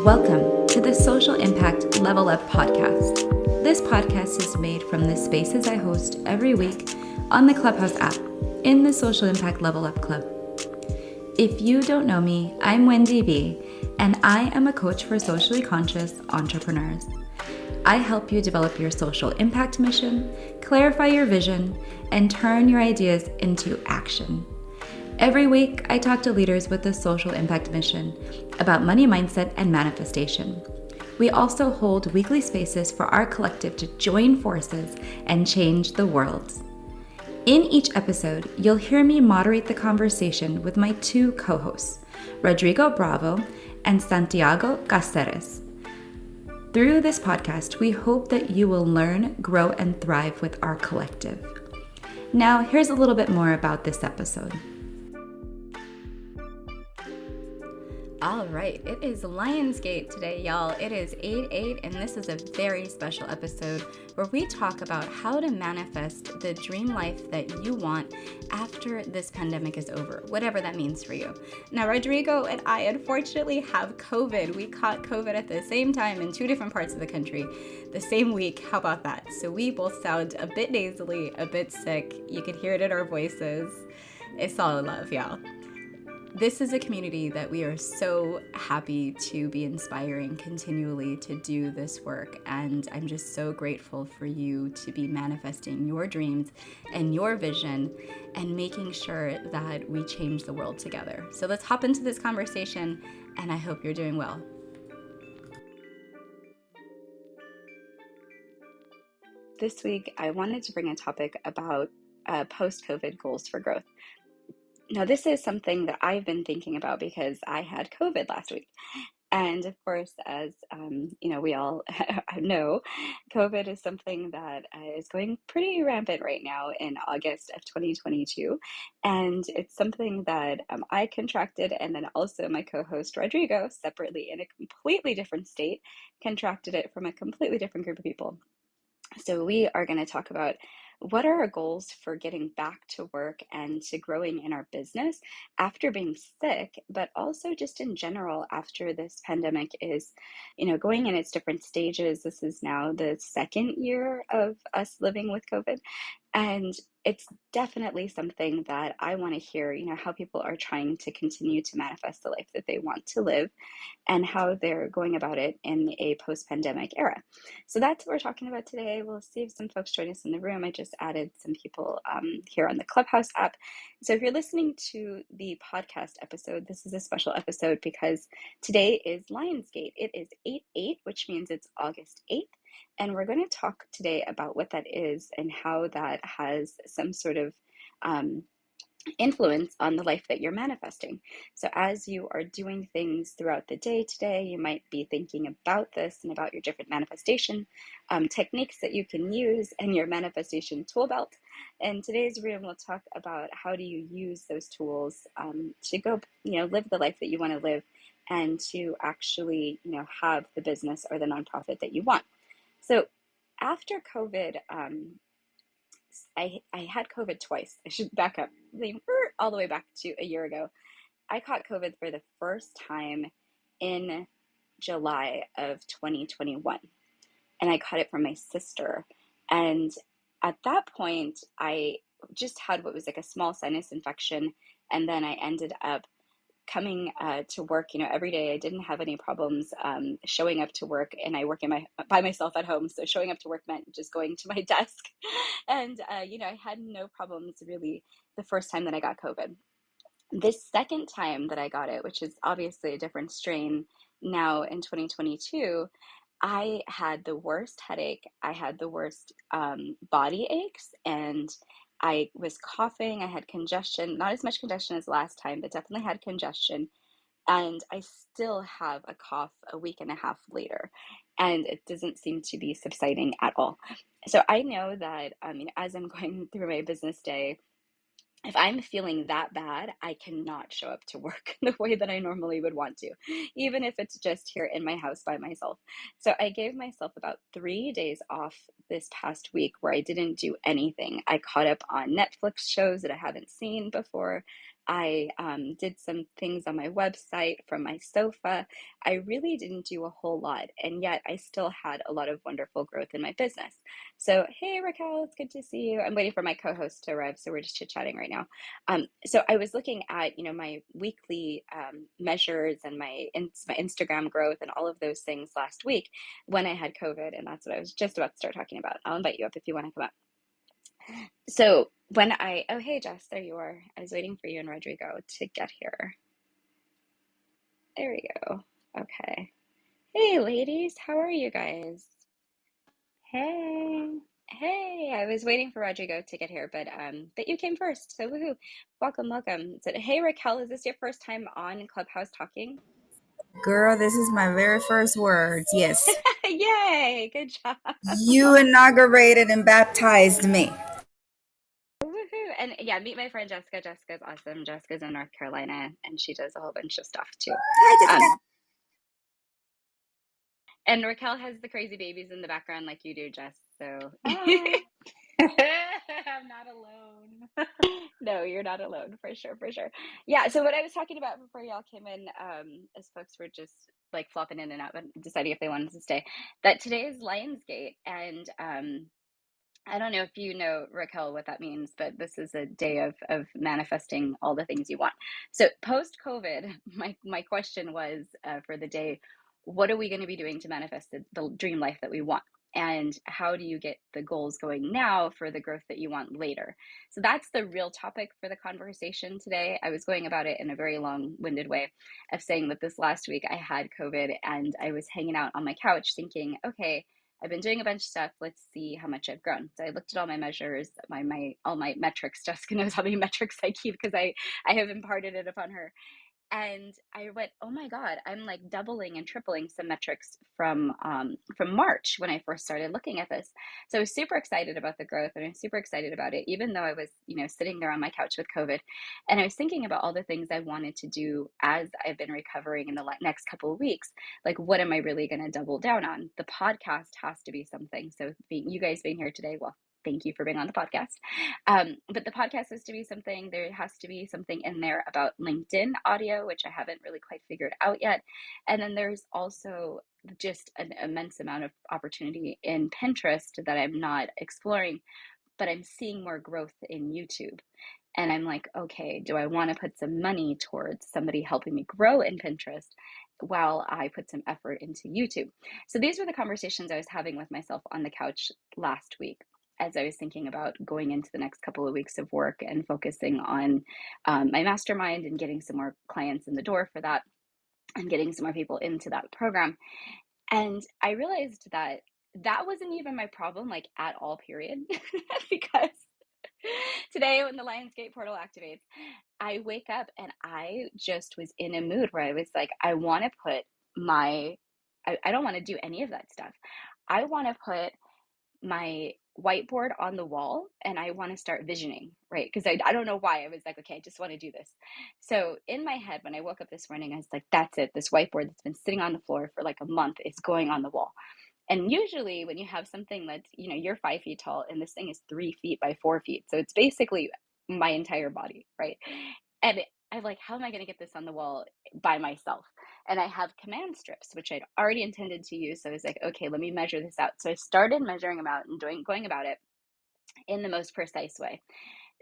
Welcome to the Social Impact Level Up podcast. This podcast is made from the spaces I host every week on the Clubhouse app in the Social Impact Level Up Club. If you don't know me, I'm Wendy V, and I am a coach for socially conscious entrepreneurs. I help you develop your social impact mission, clarify your vision, and turn your ideas into action. Every week, I talk to leaders with a social impact mission about money mindset and manifestation. We also hold weekly spaces for our collective to join forces and change the world. In each episode, you'll hear me moderate the conversation with my two co-hosts, Rodrigo Bravo and Santiago Cáceres. Through this podcast, we hope that you will learn, grow, and thrive with our collective. Now, here's a little bit more about this episode. All right, it is Lionsgate today, y'all. It is 8/8, and this is a very special episode where we talk about how to manifest the dream life that you want after this pandemic is over, whatever that means for you. Now, Rodrigo and I unfortunately have COVID. We caught COVID at the same time in two different parts of the country, the same week. How about that? So we both sound a bit nasally, a bit sick. You can hear it in our voices. It's all love, y'all. This is a community that we are so happy to be inspiring continually to do this work, and I'm just so grateful for you to be manifesting your dreams and your vision and making sure that we change the world together. So let's hop into this conversation, and I hope you're doing well. This week, I wanted to bring a topic about post-COVID goals for growth. Now, this is something that I've been thinking about because I had COVID last week. And of course, as we all know, COVID is something that is going pretty rampant right now in August of 2022. And it's something that I contracted, and then also my co-host Rodrigo, separately in a completely different state, contracted it from a completely different group of people. So we are going to talk about what are our goals for getting back to work and to growing in our business after being sick, but also just in general after this pandemic is, going in its different stages. This is now the second year of us living with COVID. And it's definitely something that I want to hear, how people are trying to continue to manifest the life that they want to live and how they're going about it in a post-pandemic era. So that's what we're talking about today. We'll see if some folks join us in the room. I just added some people here on the Clubhouse app. So if you're listening to the podcast episode, this is a special episode because today is Lionsgate. It is 8/8, which means it's August 8th. And we're going to talk today about what that is and how that has some sort of influence on the life that you're manifesting. So as you are doing things throughout the day today, you might be thinking about this and about your different manifestation techniques that you can use in your manifestation tool belt. In today's room, we'll talk about how do you use those tools to go, live the life that you want to live and to actually, have the business or the nonprofit that you want. So after COVID, I had COVID twice. I should back up all the way back to a year ago. I caught COVID for the first time in July of 2021, and I caught it from my sister. And at that point, I just had what was like a small sinus infection, and then I ended up coming to work, every day. I didn't have any problems showing up to work, and I work by myself at home. So showing up to work meant just going to my desk, and I had no problems really the first time that I got COVID. This second time that I got it, which is obviously a different strain now in 2022, I had the worst headache. I had the worst body aches, and I was coughing. I had congestion, not as much congestion as last time, but definitely had congestion. And I still have a cough a week and a half later, and it doesn't seem to be subsiding at all. So I know that, as I'm going through my business day, if I'm feeling that bad, I cannot show up to work the way that I normally would want to, even if it's just here in my house by myself. So I gave myself about 3 days off this past week where I didn't do anything. I caught up on Netflix shows that I haven't seen before. I did some things on my website from my sofa. I really didn't do a whole lot, and yet I still had a lot of wonderful growth in my business. So, hey, Raquel, it's good to see you. I'm waiting for my co-host to arrive, so we're just chit-chatting right now. So I was looking at, my weekly measures and my Instagram growth and all of those things last week when I had COVID, and that's what I was just about to start talking about. I'll invite you up if you want to come up. So oh, hey, Jess, there you are. I was waiting for you and Rodrigo to get here. There we go. Okay. Hey, ladies, how are you guys? Hey. Hey, I was waiting for Rodrigo to get here, but you came first, so woohoo. Welcome, welcome. So, hey, Raquel, is this your first time on Clubhouse talking? Girl, this is my very first words. Yes. Yay, good job. You inaugurated and baptized me. Woohoo. And yeah, meet my friend Jessica. Jessica's awesome. Jessica's in North Carolina and she does a whole bunch of stuff too. Hi, Um, Jessica. and Raquel has the crazy babies in the background like you do, Jess. So Hi. I'm not alone. no, you're not alone for sure, for sure. Yeah, so what I was talking about before y'all came in, as folks were just like flopping in and out and deciding if they wanted to stay, that today is Lionsgate and I don't know if you know, Raquel, what that means, but this is a day of manifesting all the things you want. So post COVID, my question was for the day, what are we going to be doing to manifest the dream life that we want? And how do you get the goals going now for the growth that you want later? So that's the real topic for the conversation today. I was going about it in a very long-winded way of saying that this last week I had COVID and I was hanging out on my couch thinking, okay, I've been doing a bunch of stuff. Let's see how much I've grown. So I looked at all my measures, my all my metrics. Jessica knows how many metrics I keep because I have imparted it upon her. And I went, oh my God, I'm like doubling and tripling some metrics from March when I first started looking at this. So I was super excited about the growth and I'm super excited about it, even though I was, sitting there on my couch with COVID. And I was thinking about all the things I wanted to do as I've been recovering in the next couple of weeks. Like, what am I really going to double down on? The podcast has to be something. So you guys being here today, well, thank you for being on the podcast. But the podcast has to be something, there has to be something in there about LinkedIn audio, which I haven't really quite figured out yet. And then there's also just an immense amount of opportunity in Pinterest that I'm not exploring, but I'm seeing more growth in YouTube. And I'm like, okay, do I want to put some money towards somebody helping me grow in Pinterest while I put some effort into YouTube? So these were the conversations I was having with myself on the couch last week as I was thinking about going into the next couple of weeks of work and focusing on my mastermind and getting some more clients in the door for that and getting some more people into that program. And I realized that that wasn't even my problem, like at all, period. Because today, when the Lionsgate portal activates, I wake up and I just was in a mood where I was like, I want to put I don't want to do any of that stuff. I want to put my whiteboard on the wall and I want to start visioning, right? Because I don't know why. I was like, okay, I just want to do this. So in my head, when I woke up this morning, I was like, that's it. This whiteboard that's been sitting on the floor for like a month is going on the wall. And usually when you have something that's, you're 5 feet tall and this thing is 3 feet by 4 feet. So it's basically my entire body, right? And I'm like, how am I going to get this on the wall by myself? And I have command strips, which I'd already intended to use. So I was like, okay, let me measure this out. So I started measuring them out and going about it in the most precise way.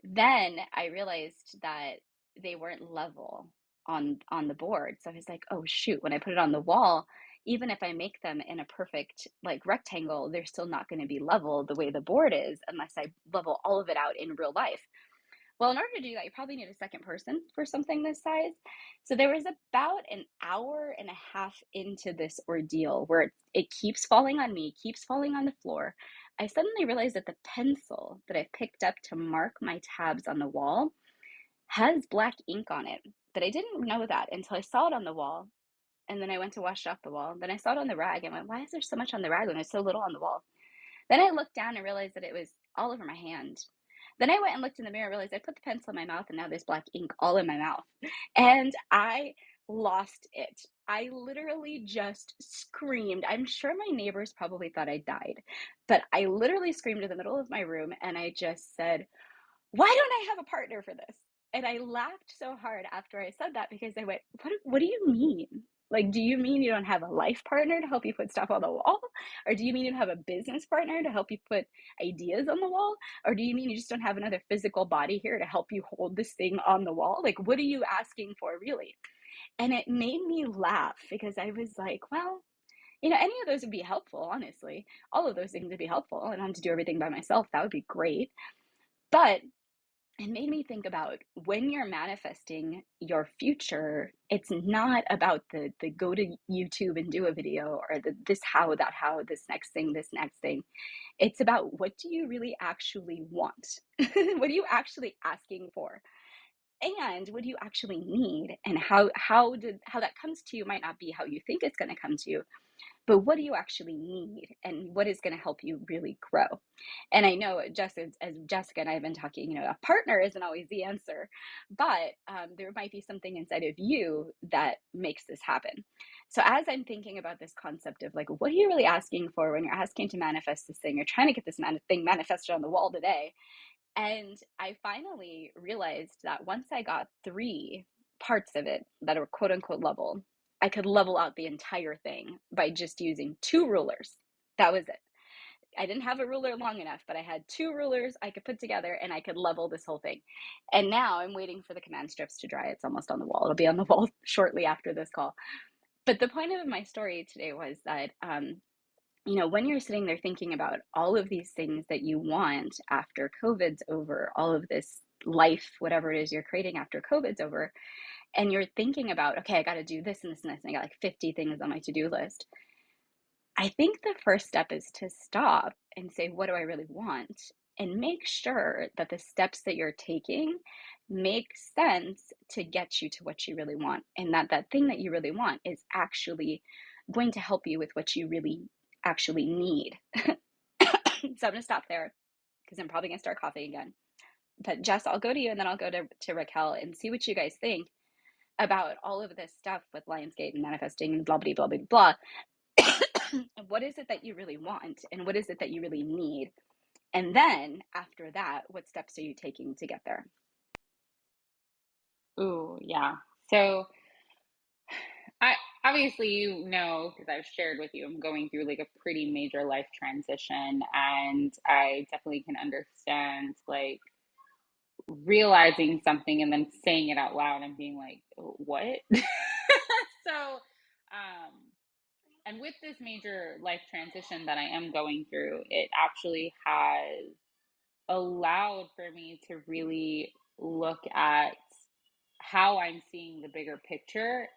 Then I realized that they weren't level on the board. So I was like, oh shoot, when I put it on the wall, even if I make them in a perfect like rectangle, they're still not going to be level the way the board is unless I level all of it out in real life. Well, in order to do that, you probably need a second person for something this size. So there was about an hour and a half into this ordeal where it keeps falling on me, keeps falling on the floor. I suddenly realized that the pencil that I picked up to mark my tabs on the wall has black ink on it. But I didn't know that until I saw it on the wall. And then I went to wash off the wall. Then I saw it on the rag and went, why is there so much on the rag when there's so little on the wall? Then I looked down and realized that it was all over my hand. Then I went and looked in the mirror and realized I put the pencil in my mouth and now there's black ink all in my mouth. And I lost it. I literally just screamed. I'm sure my neighbors probably thought I died, but I literally screamed in the middle of my room and I just said, why don't I have a partner for this? And I laughed so hard after I said that because I went, what do you mean? Like, do you mean you don't have a life partner to help you put stuff on the wall? Or do you mean you don't have a business partner to help you put ideas on the wall? Or do you mean you just don't have another physical body here to help you hold this thing on the wall? Like, what are you asking for, really? And it made me laugh because I was like, well, any of those would be helpful, honestly. All of those things would be helpful. I don't have to do everything by myself. That would be great. But it made me think about when you're manifesting your future, it's not about the go to YouTube and do a video or the this how, that how, this next thing, this next thing. It's about what do you really actually want? What are you actually asking for? And what do you actually need? And how that comes to you might not be how you think it's going to come to you, but what do you actually need and what is going to help you really grow? And I know just as Jessica and I have been talking, a partner isn't always the answer, but there might be something inside of you that makes this happen. So as I'm thinking about this concept of like, what are you really asking for when you're asking to manifest this thing, you're trying to get this thing manifested on the wall today? And I finally realized that once I got three parts of it that are quote unquote level, I could level out the entire thing by just using two rulers. That was it. I didn't have a ruler long enough, but I had two rulers I could put together and I could level this whole thing. And now I'm waiting for the command strips to dry. It's almost on the wall. It'll be on the wall shortly after this call. But the point of my story today was that when you're sitting there thinking about all of these things that you want after COVID's over, all of this life, whatever it is you're creating after COVID's over, and you're thinking about, okay, I got to do this and this and this, and I got like 50 things on my to do list. I think the first step is to stop and say, what do I really want? And make sure that the steps that you're taking make sense to get you to what you really want. And that thing that you really want is actually going to help you with what you really actually need. So I'm going to stop there because I'm probably going to start coughing again. But Jess, I'll go to you and then I'll go to Raquel and see what you guys think about all of this stuff with Lionsgate and manifesting and blah, blah, blah, blah, blah. What is it that you really want? And what is it that you really need? And then after that, what steps are you taking to get there? Ooh, yeah. So I obviously because I've shared with you, I'm going through like a pretty major life transition, and I definitely can understand like realizing something and then saying it out loud and being like, what? So, and with this major life transition that I am going through, it actually has allowed for me to really look at how I'm seeing the bigger picture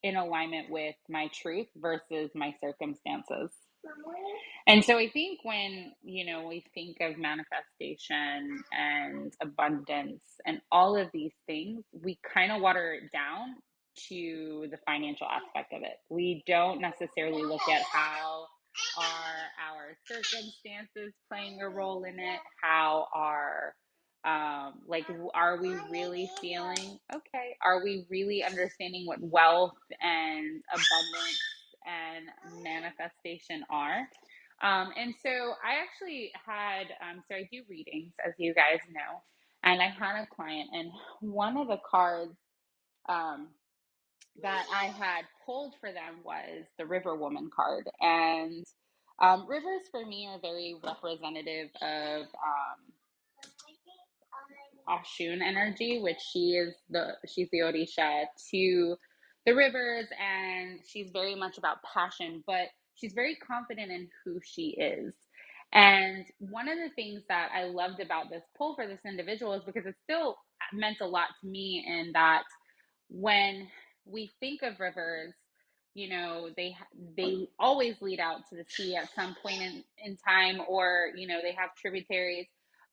in alignment with my truth versus my circumstances. And so I think when, we think of manifestation and abundance and all of these things, we kind of water it down to the financial aspect of it. We don't necessarily look at how are our circumstances playing a role in it, how are like are we really feeling okay, are we really understanding what wealth and abundance and manifestation are. And so I actually had, so I do readings, as you guys know, and I had a client, and one of the cards um, that I had pulled for them was the River Woman card. And rivers for me are very representative of Oshun energy, which she's the Orisha to the rivers, and she's very much about passion, but she's very confident in who she is. And one of the things that I loved about this pull for this individual is because it still meant a lot to me in that when we think of rivers, they always lead out to the sea at some point in time, or they have tributaries,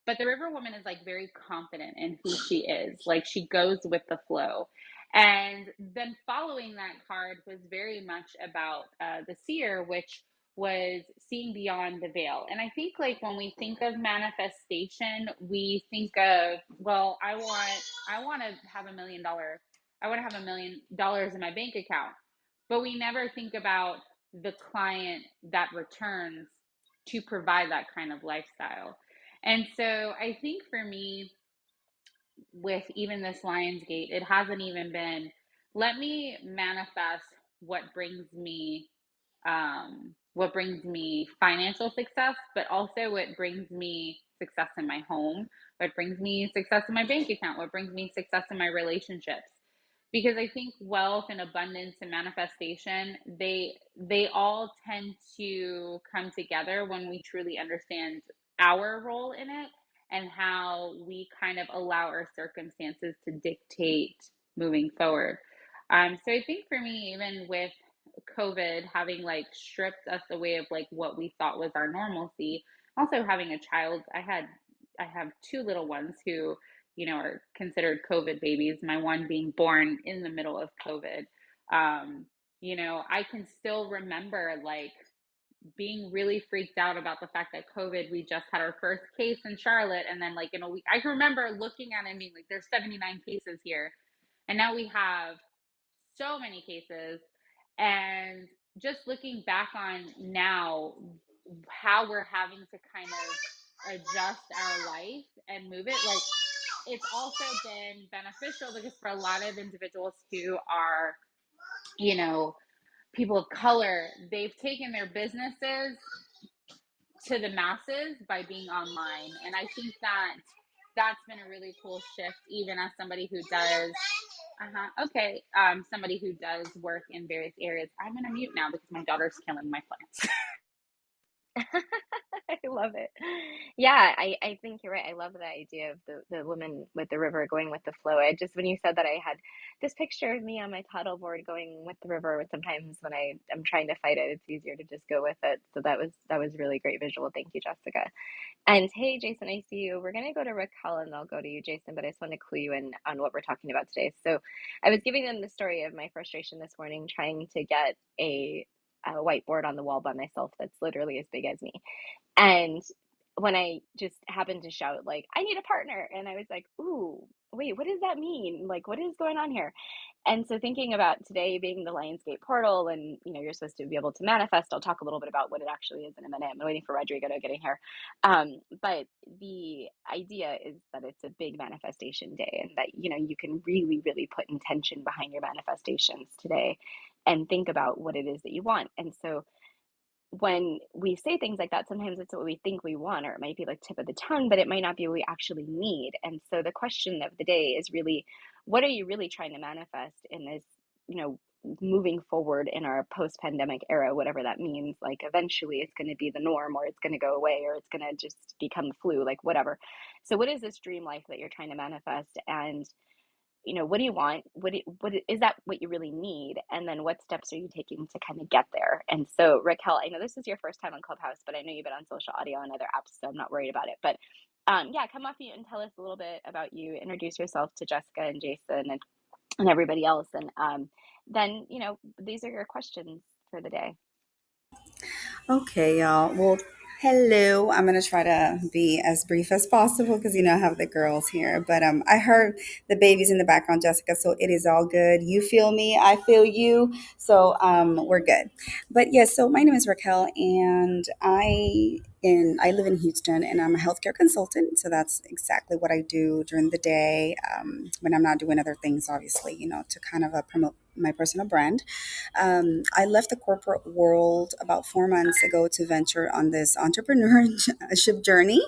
but the river woman is like very confident in who she is. Like she goes with the flow. And then following that card was very much about the seer, which was seeing beyond the veil. And I think like when we think of manifestation, we think of, well, I want to have $1 million in my bank account. But we never think about the client that returns to provide that kind of lifestyle. And so I think for me, with even this Lionsgate, it hasn't even been, let me manifest what brings me financial success, but also what brings me success in my home, what brings me success in my bank account, what brings me success in my relationships. Because I think wealth and abundance and manifestation, they all tend to come together when we truly understand our role in it and how we kind of allow our circumstances to dictate moving forward. So I think for me, even with COVID having like stripped us away of like what we thought was our normalcy, also having a child, I have two little ones who, are considered COVID babies. My one being born in the middle of COVID. Um, I can still remember like being really freaked out about the fact that COVID, we just had our first case in Charlotte. And then, like, in a week, I can remember looking at it and being like, there's 79 cases here. And now we have so many cases. And just looking back on now, how we're having to kind of adjust our life and move it, like, it's also been beneficial because for a lot of individuals who are, you know, people of color, they've taken their businesses to the masses by being online. And I think that that's been a really cool shift, even as somebody who does, okay, somebody who does work in various areas. I'm going to mute now because my daughter's killing my plants. I love it. Yeah, I think you're right. I love the idea of the woman with the river going with the flow. I just, when you said that, I had this picture of me on my paddleboard going with the river. Sometimes when I'm trying to fight it, it's easier to just go with it. So that was really great visual. Thank you, Jessica. And hey, Jason, I see you. We're gonna go to Raquel and I'll go to you, Jason, but I just want to clue you in on what we're talking about today. So I was giving them the story of my frustration this morning trying to get a whiteboard on the wall by myself that's literally as big as me. And when I just happened to shout, like, I need a partner, and I was like, ooh, wait, what does that mean? Like, what is going on here? And so thinking about today being the Lionsgate portal, and you're supposed to be able to manifest. I'll talk a little bit about what it actually is in a minute. I'm waiting for Rodrigo to get in here. But the idea is that it's a big manifestation day, and that you can really, really put intention behind your manifestations today, and think about what it is that you want. And so when we say things like that, sometimes it's what we think we want, or it might be like tip of the tongue, but it might not be what we actually need. And so the question of the day is really, what are you really trying to manifest in this, you know, moving forward in our post-pandemic era, whatever that means? Like eventually it's going to be the norm, or it's going to go away, or it's going to just become the flu, like whatever. So what is this dream life that you're trying to manifest? And what do you want? What is that what you really need? And then what steps are you taking to kind of get there? And so, Raquel, I know this is your first time on Clubhouse, but I know you've been on social audio and other apps, so I'm not worried about it. But yeah, come off mute and tell us a little bit about you. Introduce yourself to Jessica and Jason and everybody else. And then, these are your questions for the day. Okay, y'all. Well, hello. I'm gonna try to be as brief as possible because I have the girls here. But I heard the babies in the background, Jessica. So it is all good. You feel me, I feel you. So we're good. But yes. So my name is Raquel, and I live in Houston, and I'm a healthcare consultant. So that's exactly what I do during the day when I'm not doing other things. Obviously, to kind of promote my personal brand. I left the corporate world about 4 months ago to venture on this entrepreneurship journey.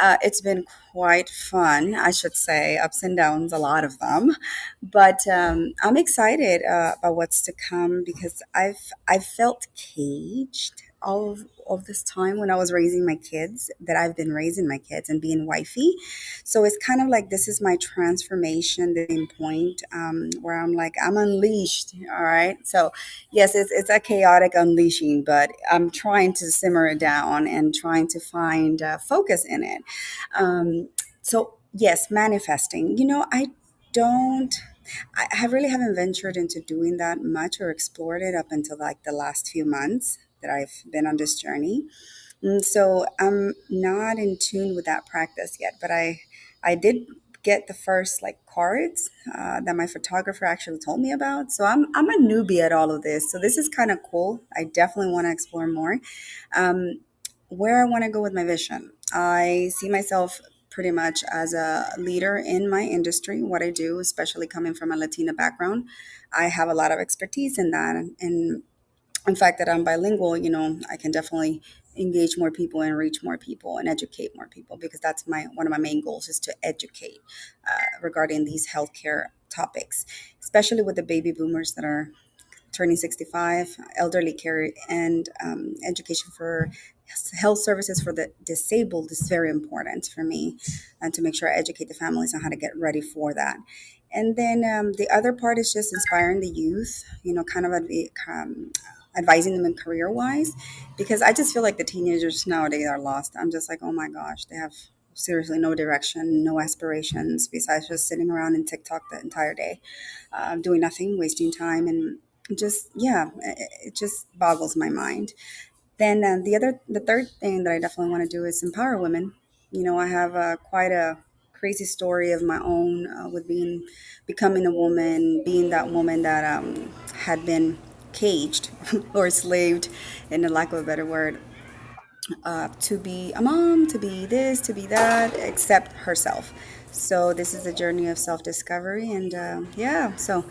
It's been quite fun, I should say, ups and downs, a lot of them. But I'm excited about what's to come because I've felt caged all of this time when I was raising my kids, that I've been raising my kids and being wifey. So it's kind of like this is my transformation, the same point where I'm like, I'm unleashed. All right. So, yes, it's a chaotic unleashing, but I'm trying to simmer it down and trying to find focus in it. So, yes, manifesting. Don't. I really haven't ventured into doing that much or explored it up until like the last few months that I've been on this journey. So I'm not in tune with that practice yet, but I did get the first like cards that my photographer actually told me about. So I'm a newbie at all of this. So this is kind of cool. I definitely want to explore more. Um, where I want to go with my vision, I see myself pretty much as a leader in my industry, what I do, especially coming from a Latina background. I have a lot of expertise in that. And in fact, that I'm bilingual, I can definitely engage more people and reach more people and educate more people, because that's my one of my main goals is to educate regarding these healthcare topics, especially with the baby boomers that are turning 65, elderly care, and education for health services for the disabled is very important for me, and to make sure I educate the families on how to get ready for that. And then the other part is just inspiring the youth, kind of advising them in career wise, because I just feel like the teenagers nowadays are lost. I'm just like, oh my gosh, they have seriously no direction, no aspirations besides just sitting around in TikTok the entire day, doing nothing, wasting time, and just yeah, it just boggles my mind. Then the third thing that I definitely want to do is empower women. I have quite a crazy story of my own with becoming a woman, being that woman that had been caged or slaved, in the lack of a better word, to be a mom, to be this, to be that, except herself. So this is a journey of self-discovery, and yeah, so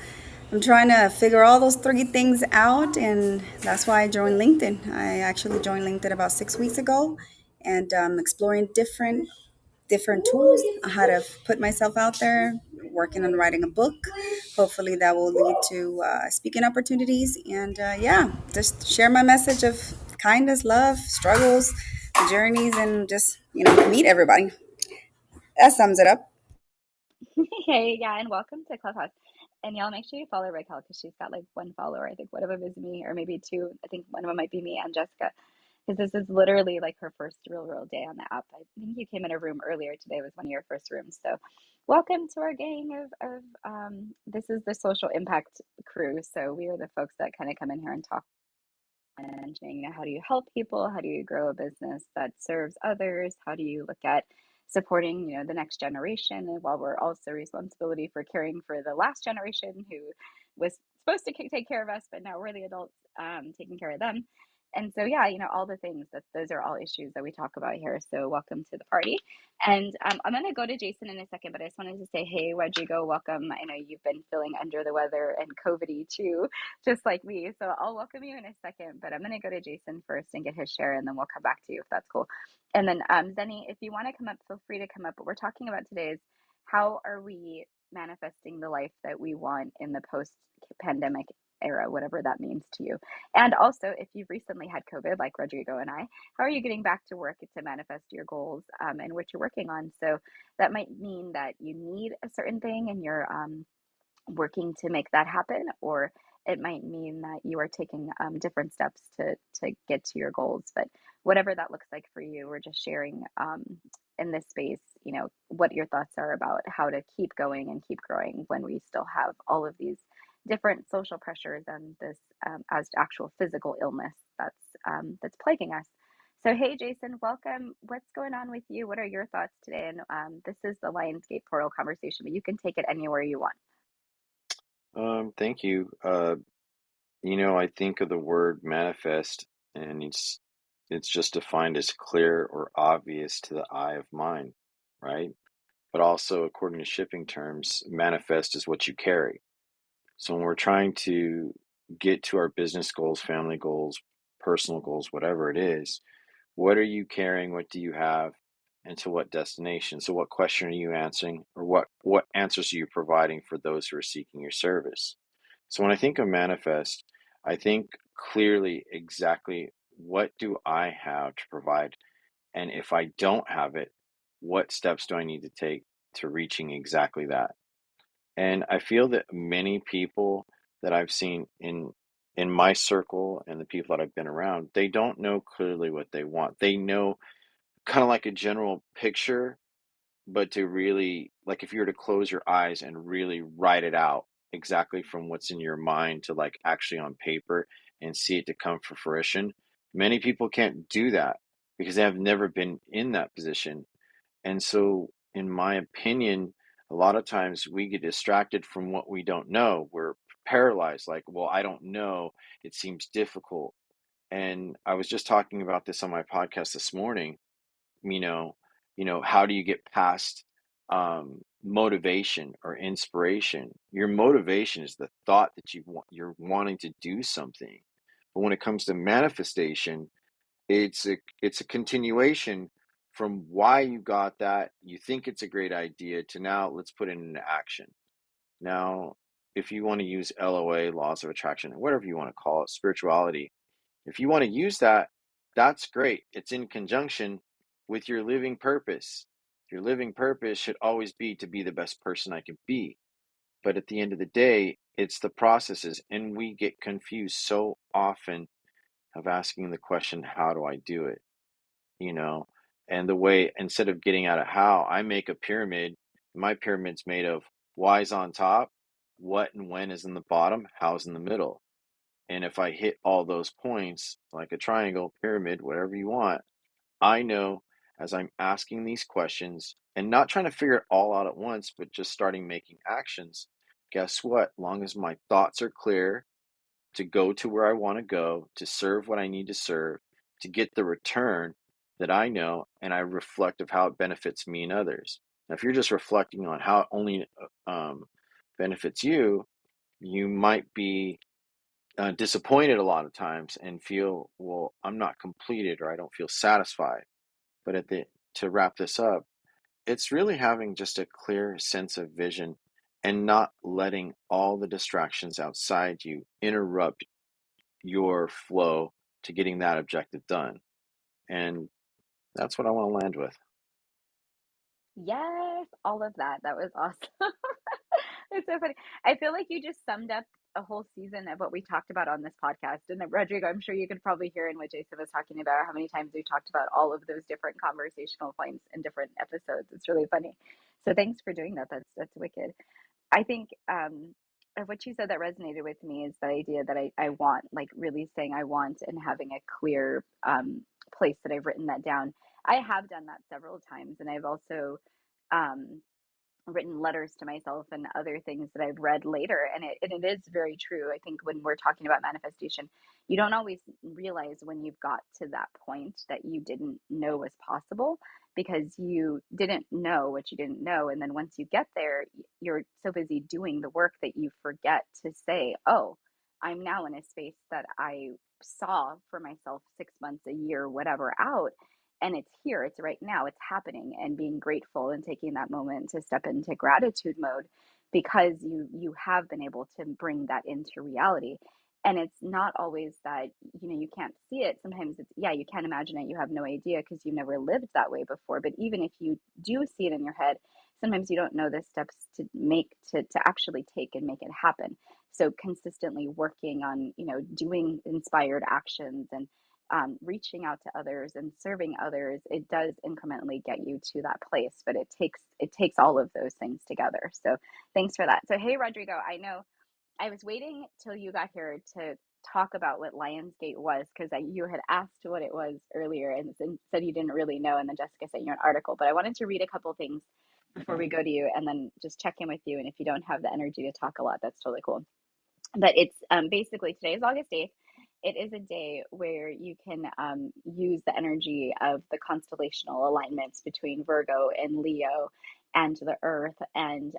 I'm trying to figure all those three things out, and that's why I joined LinkedIn. I actually joined LinkedIn about 6 weeks ago, and exploring different tools, how to put myself out there, working on writing a book. Hopefully, that will lead to speaking opportunities. And yeah, just share my message of kindness, love, struggles, journeys, and just, meet everybody. That sums it up. Hey, yeah, and welcome to Clubhouse. And y'all make sure you follow Raquel because she's got like one follower. I think one of them is me, or maybe two. I think one of them might be me and Jessica, because this is literally like her first real day on the app. I think you came in a room earlier today, was one of your first rooms. So welcome to our gang of this is the social impact crew. So we are the folks that kind of come in here and talk, mentioning, how do you help people? How do you grow a business that serves others? How do you look at supporting, the next generation? And while we're also responsibility for caring for the last generation who was supposed to take care of us, but now we're the adults taking care of them. And so, yeah, all the things that those are all issues that we talk about here. So, welcome to the party. And I'm going to go to Jason in a second, but I just wanted to say, hey, Rodrigo, welcome. I know you've been feeling under the weather and COVID-y too, just like me. So I'll welcome you in a second, but I'm going to go to Jason first and get his share, and then we'll come back to you if that's cool. And then, Zenny, if you want to come up, feel free to come up. What we're talking about today is how are we manifesting the life that we want in the post pandemic era, whatever that means to you. And also, if you've recently had COVID, like Rodrigo and I, how are you getting back to work to manifest your goals and what you're working on? So that might mean that you need a certain thing and you're working to make that happen, or it might mean that you are taking different steps to get to your goals. But whatever that looks like for you, we're just sharing in this space, what your thoughts are about how to keep going and keep growing when we still have all of these different social pressures and this as actual physical illness that's plaguing us. So, hey, Jason, welcome. What's going on with you? What are your thoughts today? And this is the Lionsgate Portal conversation, but you can take it anywhere you want. Thank you. I think of the word manifest, and it's just defined as clear or obvious to the eye of mind, right? But also, according to shipping terms, manifest is what you carry. So when we're trying to get to our business goals, family goals, personal goals, whatever it is, what are you carrying? What do you have? And to what destination? So what question are you answering, or what answers are you providing for those who are seeking your service? So when I think of manifest, I think clearly exactly what do I have to provide? And if I don't have it, what steps do I need to take to reaching exactly that? And I feel that many people that I've seen in my circle and the people that I've been around, they don't know clearly what they want. They know kind of like a general picture, but to really, like, if you were to close your eyes and really write it out exactly from what's in your mind to like actually on paper and see it to come for fruition, many people can't do that because they have never been in that position. And so, in my opinion, a lot of times we get distracted from what we don't know. We're paralyzed, like, well, I don't know. It seems difficult. And I was just talking about this on my podcast this morning, you know, how do you get past motivation or inspiration? Your motivation is the thought that you're wanting to do something. But when it comes to manifestation, it's a continuation from why you got that. You think it's a great idea to now let's put it into action. Now, if you want to use LOA, laws of attraction, or whatever you want to call it, spirituality, if you want to use that, that's great. It's in conjunction with your living purpose. Your living purpose should always be to be the best person I can be. But at the end of the day, it's the processes, and we get confused so often of asking the question, how do I do it? You know, and the way, instead of getting at a how, I make a pyramid. My pyramid's made of why's on top, what and when is in the bottom, how's in the middle. And if I hit all those points, like a triangle, pyramid, whatever you want, I know as I'm asking these questions and not trying to figure it all out at once, but just starting making actions, guess what? Long as my thoughts are clear to go to where I want to go, to serve what I need to serve, to get the return that I know, and I reflect of how it benefits me and others. Now, if you're just reflecting on how it only benefits you, you might be disappointed a lot of times and feel, well, I'm not completed or I don't feel satisfied. But to wrap this up, it's really having just a clear sense of vision and not letting all the distractions outside you interrupt your flow to getting that objective done. And that's what I want to land with. Yes, all of that. That was awesome. It's so funny. I feel like you just summed up a whole season of what we talked about on this podcast. And Rodrigo, I'm sure you could probably hear in what Jason was talking about how many times we talked about all of those different conversational points in different episodes. It's really funny. So thanks for doing that. That's wicked. I think of what you said that resonated with me is the idea that I want, like really saying I want and having a clear place that I've written that down. I have done that several times, and I've also um, written letters to myself and other things that I've read later. And it is very true. I think when we're talking about manifestation, you don't always realize when you've got to that point that you didn't know was possible because you didn't know what you didn't know. And then once you get there, you're so busy doing the work that you forget to say, oh, I'm now in a space that I saw for myself 6 months, a year, whatever out, and it's here, it's right now, it's happening, and being grateful and taking that moment to step into gratitude mode because you have been able to bring that into reality. And it's not always that, you can't see it. Sometimes it's, yeah, you can't imagine it, you have no idea because you've never lived that way before. But even if you do see it in your head, sometimes you don't know the steps to make to actually take and make it happen. So consistently working on, doing inspired actions and reaching out to others and serving others, it does incrementally get you to that place. But it takes all of those things together. So thanks for that. So hey, Rodrigo, I know I was waiting till you got here to talk about what Lionsgate was because you had asked what it was earlier and said you didn't really know, and then Jessica sent you an article. But I wanted to read a couple things before we go to you, and then just check in with you. And if you don't have the energy to talk a lot, that's totally cool. But it's basically today is August 8th. It is a day where you can use the energy of the constellational alignments between Virgo and Leo and the earth, and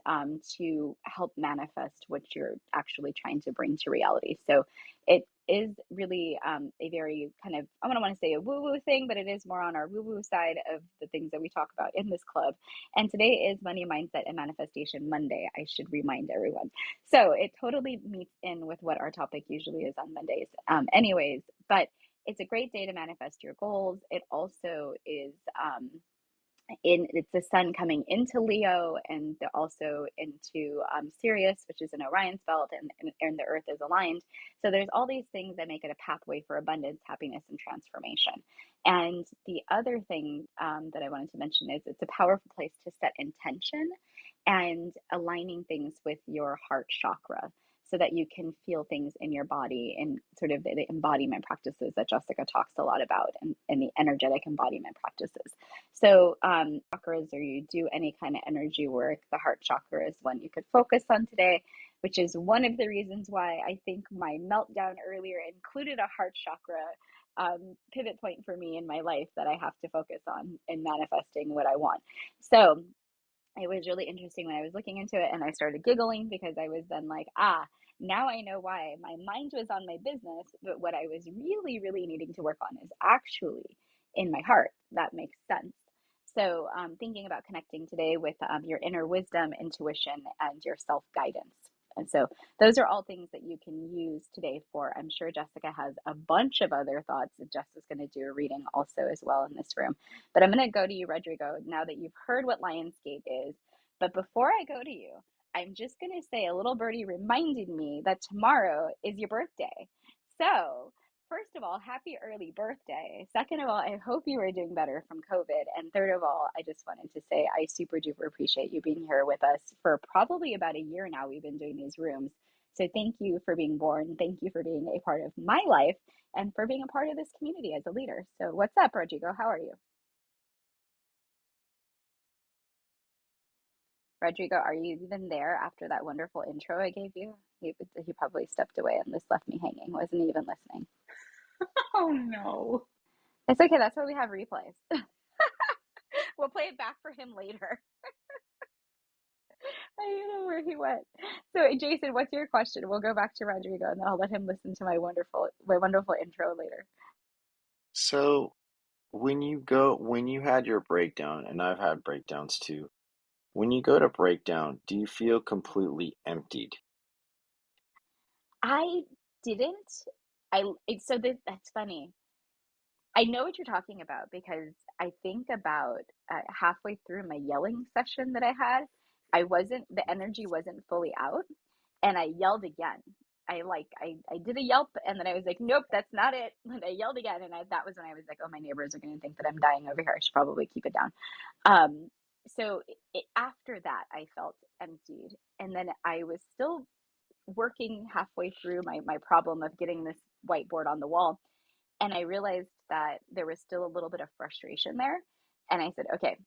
to help manifest what you're actually trying to bring to reality. So it is really a very kind of, I don't want to say a woo woo thing, but it is more on our woo woo side of the things that we talk about in this club. And today is Money Mindset and Manifestation Monday. I should remind everyone. So it totally meets in with what our topic usually is on Mondays. Anyways, but it's a great day to manifest your goals. It also is it's the sun coming into Leo and also into Sirius, which is in Orion's belt, and the Earth is aligned. So there's all these things that make it a pathway for abundance, happiness, and transformation. And the other thing that I wanted to mention is it's a powerful place to set intention and aligning things with your heart chakra so that you can feel things in your body and sort of the embodiment practices that Jessica talks a lot about, and the energetic embodiment practices. So, chakras, or you do any kind of energy work, the heart chakra is one you could focus on today, which is one of the reasons why I think my meltdown earlier included a heart chakra pivot point for me in my life that I have to focus on in manifesting what I want. So it was really interesting when I was looking into it and I started giggling because I was then like, now I know why my mind was on my business, but what I was really, really needing to work on is actually in my heart. That makes sense. So, thinking about connecting today with your inner wisdom, intuition, and your self guidance. And so, those are all things that you can use today for. I'm sure Jessica has a bunch of other thoughts that Jess is going to do a reading also as well in this room. But I'm going to go to you, Rodrigo, now that you've heard what Lionsgate is. But before I go to you, I'm just going to say a little birdie reminded me that tomorrow is your birthday. So, first of all, happy early birthday. Second of all, I hope you are doing better from COVID. And third of all, I just wanted to say I super duper appreciate you being here with us for probably about a year now. We've been doing these rooms. So, thank you for being born. Thank you for being a part of my life and for being a part of this community as a leader. So, what's up, Rodrigo? How are you? Rodrigo, are you even there after that wonderful intro I gave you? He probably stepped away and just left me hanging, wasn't even listening. Oh no. It's okay, that's why we have replays. We'll play it back for him later. I don't know where he went. So, Jason, what's your question? We'll go back to Rodrigo and then I'll let him listen to my wonderful intro later. So when you had your breakdown, and I've had breakdowns too, when you go to breakdown, do you feel completely emptied? I didn't. That's funny. I know what you're talking about because I think about halfway through my yelling session that I had, the energy wasn't fully out and I yelled again. I did a yelp and then I was like, nope, that's not it. And I yelled again and that was when I was like, oh, my neighbors are going to think that I'm dying over here. I should probably keep it down. So after that, I felt emptied. And then I was still working halfway through my problem of getting this whiteboard on the wall. And I realized that there was still a little bit of frustration there. And I said, okay,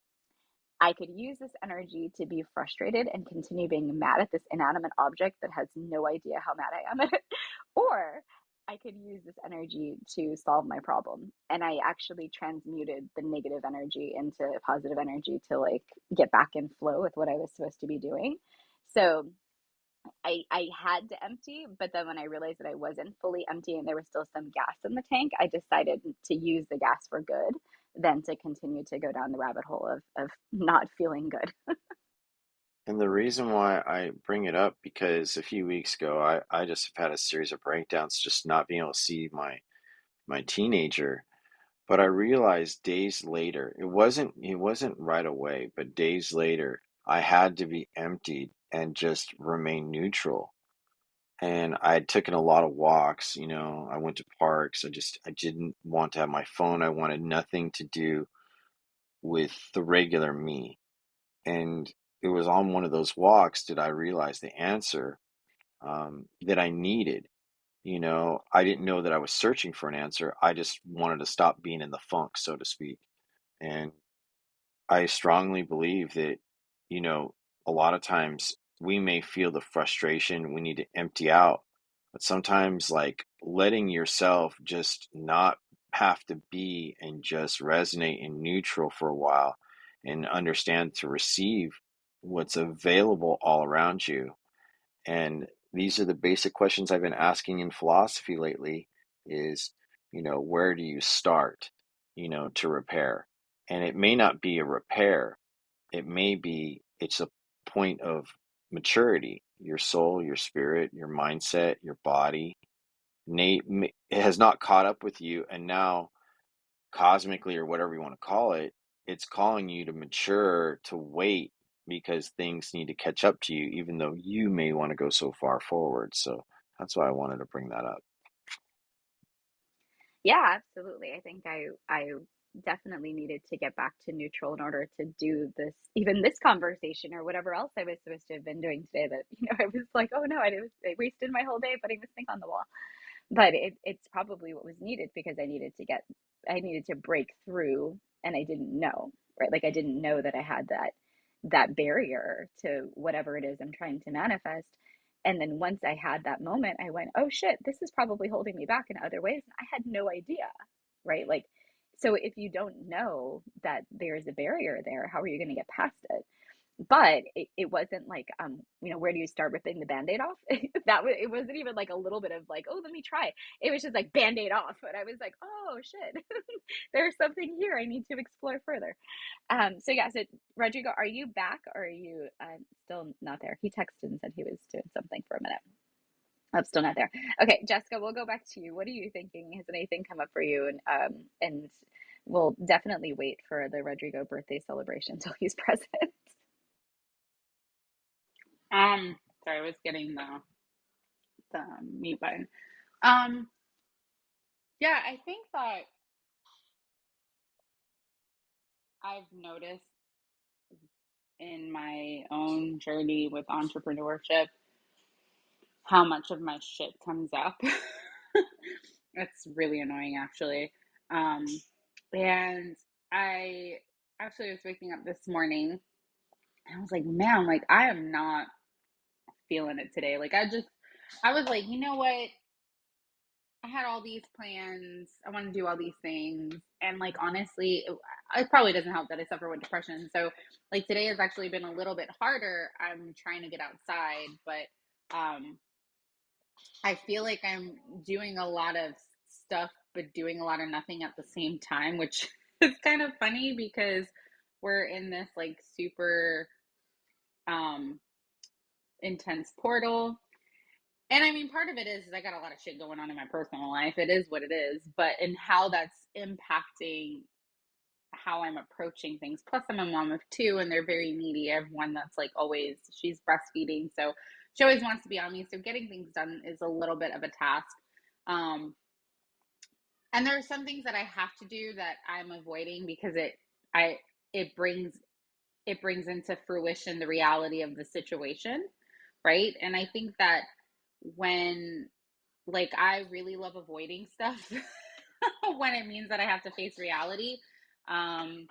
I could use this energy to be frustrated and continue being mad at this inanimate object that has no idea how mad I am at it. Or I could use this energy to solve my problem. And I actually transmuted the negative energy into positive energy to like get back in flow with what I was supposed to be doing. So I had to empty, but then when I realized that I wasn't fully empty and there was still some gas in the tank, I decided to use the gas for good than to continue to go down the rabbit hole of not feeling good. And the reason why I bring it up, because a few weeks ago I just have had a series of breakdowns, just not being able to see my teenager. But I realized days later, it wasn't right away, but days later, I had to be emptied and just remain neutral. And I had taken a lot of walks, I went to parks. I didn't want to have my phone. I wanted nothing to do with the regular me. And it was on one of those walks that I realized the answer that I needed. I didn't know that I was searching for an answer. I just wanted to stop being in the funk, so to speak. And I strongly believe that, you know, a lot of times we may feel the frustration we need to empty out, but sometimes like letting yourself just not have to be and just resonate in neutral for a while and understand to receive what's available all around you. And these are the basic questions I've been asking in philosophy lately is, where do you start, to repair? And it may not be a repair. It's a point of maturity. Your soul, your spirit, your mindset, your body, it has not caught up with you. And now cosmically or whatever you want to call it, it's calling you to mature, to wait because things need to catch up to you, even though you may want to go so far forward. So that's why I wanted to bring that up. Yeah, absolutely. I think I definitely needed to get back to neutral in order to do this, even this conversation or whatever else I was supposed to have been doing today. That I was like, oh no, I wasted my whole day putting this thing on the wall. But it's probably what was needed because I needed to break through and I didn't know, right? Like I didn't know that I had that barrier to whatever it is I'm trying to manifest. And then once I had that moment, I went, oh shit, this is probably holding me back in other ways. I had no idea. right? Like, so if you don't know that there's a barrier there, how are you going to get past it? But it wasn't like, where do you start ripping the band-aid off? It wasn't even like a little bit of like, oh, let me try. It was just like band-aid off. And I was like, oh shit, there's something here I need to explore further. So yeah, so Rodrigo, are you back or are you still not there? He texted and said he was doing something for a minute. I'm still not there. Okay, Jessica, we'll go back to you. What are you thinking? Has anything come up for you? And we'll definitely wait for the Rodrigo birthday celebration until he's present. Sorry, I was getting the mute button. Um, yeah, I think that I've noticed in my own journey with entrepreneurship how much of my shit comes up. It's really annoying, actually. Um, and I actually was waking up this morning and I was like, man, like I am not feeling it today. I was like, you know what? I had all these plans. I want to do all these things. And like, honestly, it probably doesn't help that I suffer with depression. So like today has actually been a little bit harder. I'm trying to get outside, but I feel like I'm doing a lot of stuff, but doing a lot of nothing at the same time, which is kind of funny because we're in this like super um, intense portal. And I mean, part of it is I got a lot of shit going on in my personal life. It is what it is, but in how that's impacting how I'm approaching things. Plus, I'm a mom of two, and they're very needy. I have one that's like always, she's breastfeeding, so she always wants to be on me. So getting things done is a little bit of a task. Um, and there are some things that I have to do that I'm avoiding because I it brings into fruition the reality of the situation, right? And I think that when like I really love avoiding stuff when it means that I have to face reality. Um,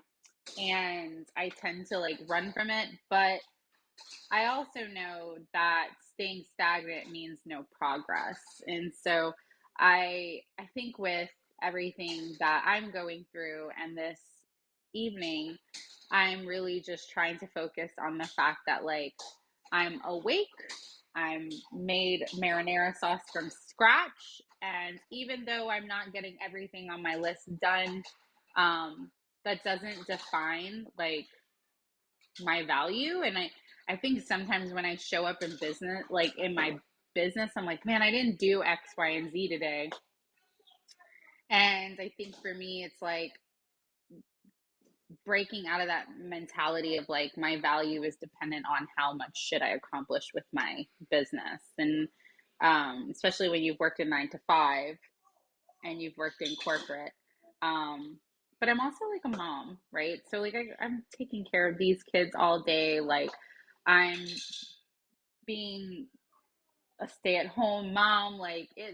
and I tend to like run from it, but I also know that staying stagnant means no progress. And so I think with everything that I'm going through and this evening, I'm really just trying to focus on the fact that like I'm awake. I'm made marinara sauce from scratch, and even though I'm not getting everything on my list done, that doesn't define like my value. And I think sometimes when I show up in business, like in my business, I'm like, man, I didn't do X, Y, and Z today. And I think for me, it's like breaking out of that mentality of like my value is dependent on how much shit I accomplish with my business. And especially when you've worked a 9 to 5 and you've worked in corporate. But I'm also like a mom, right? So like I'm taking care of these kids all day. Like I'm being a stay-at-home mom.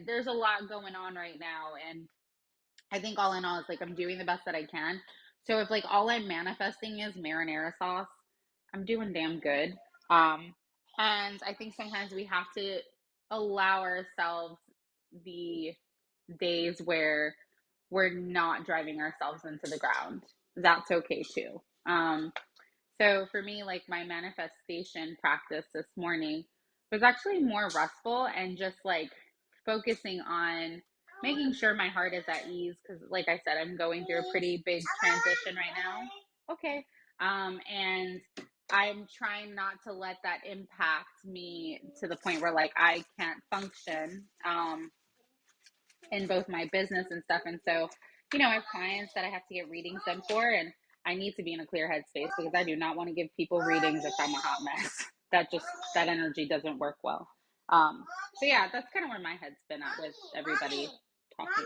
There's a lot going on right now, and I think all in all, it's like I'm doing the best that I can. So if like all I'm manifesting is marinara sauce, I'm doing damn good. Um, and I think sometimes we have to allow ourselves the days where we're not driving ourselves into the ground. That's okay too. So for me, like my manifestation practice this morning was actually more restful and just like focusing on making sure my heart is at ease because, like I said, I'm going through a pretty big transition right now. Okay. And I'm trying not to let that impact me to the point where like I can't function. In both my business and stuff. And so, I have clients that I have to get readings done for, and I need to be in a clear headspace because I do not want to give people readings if I'm a hot mess. That energy doesn't work well. So yeah, that's kind of where my head's been at with everybody talking.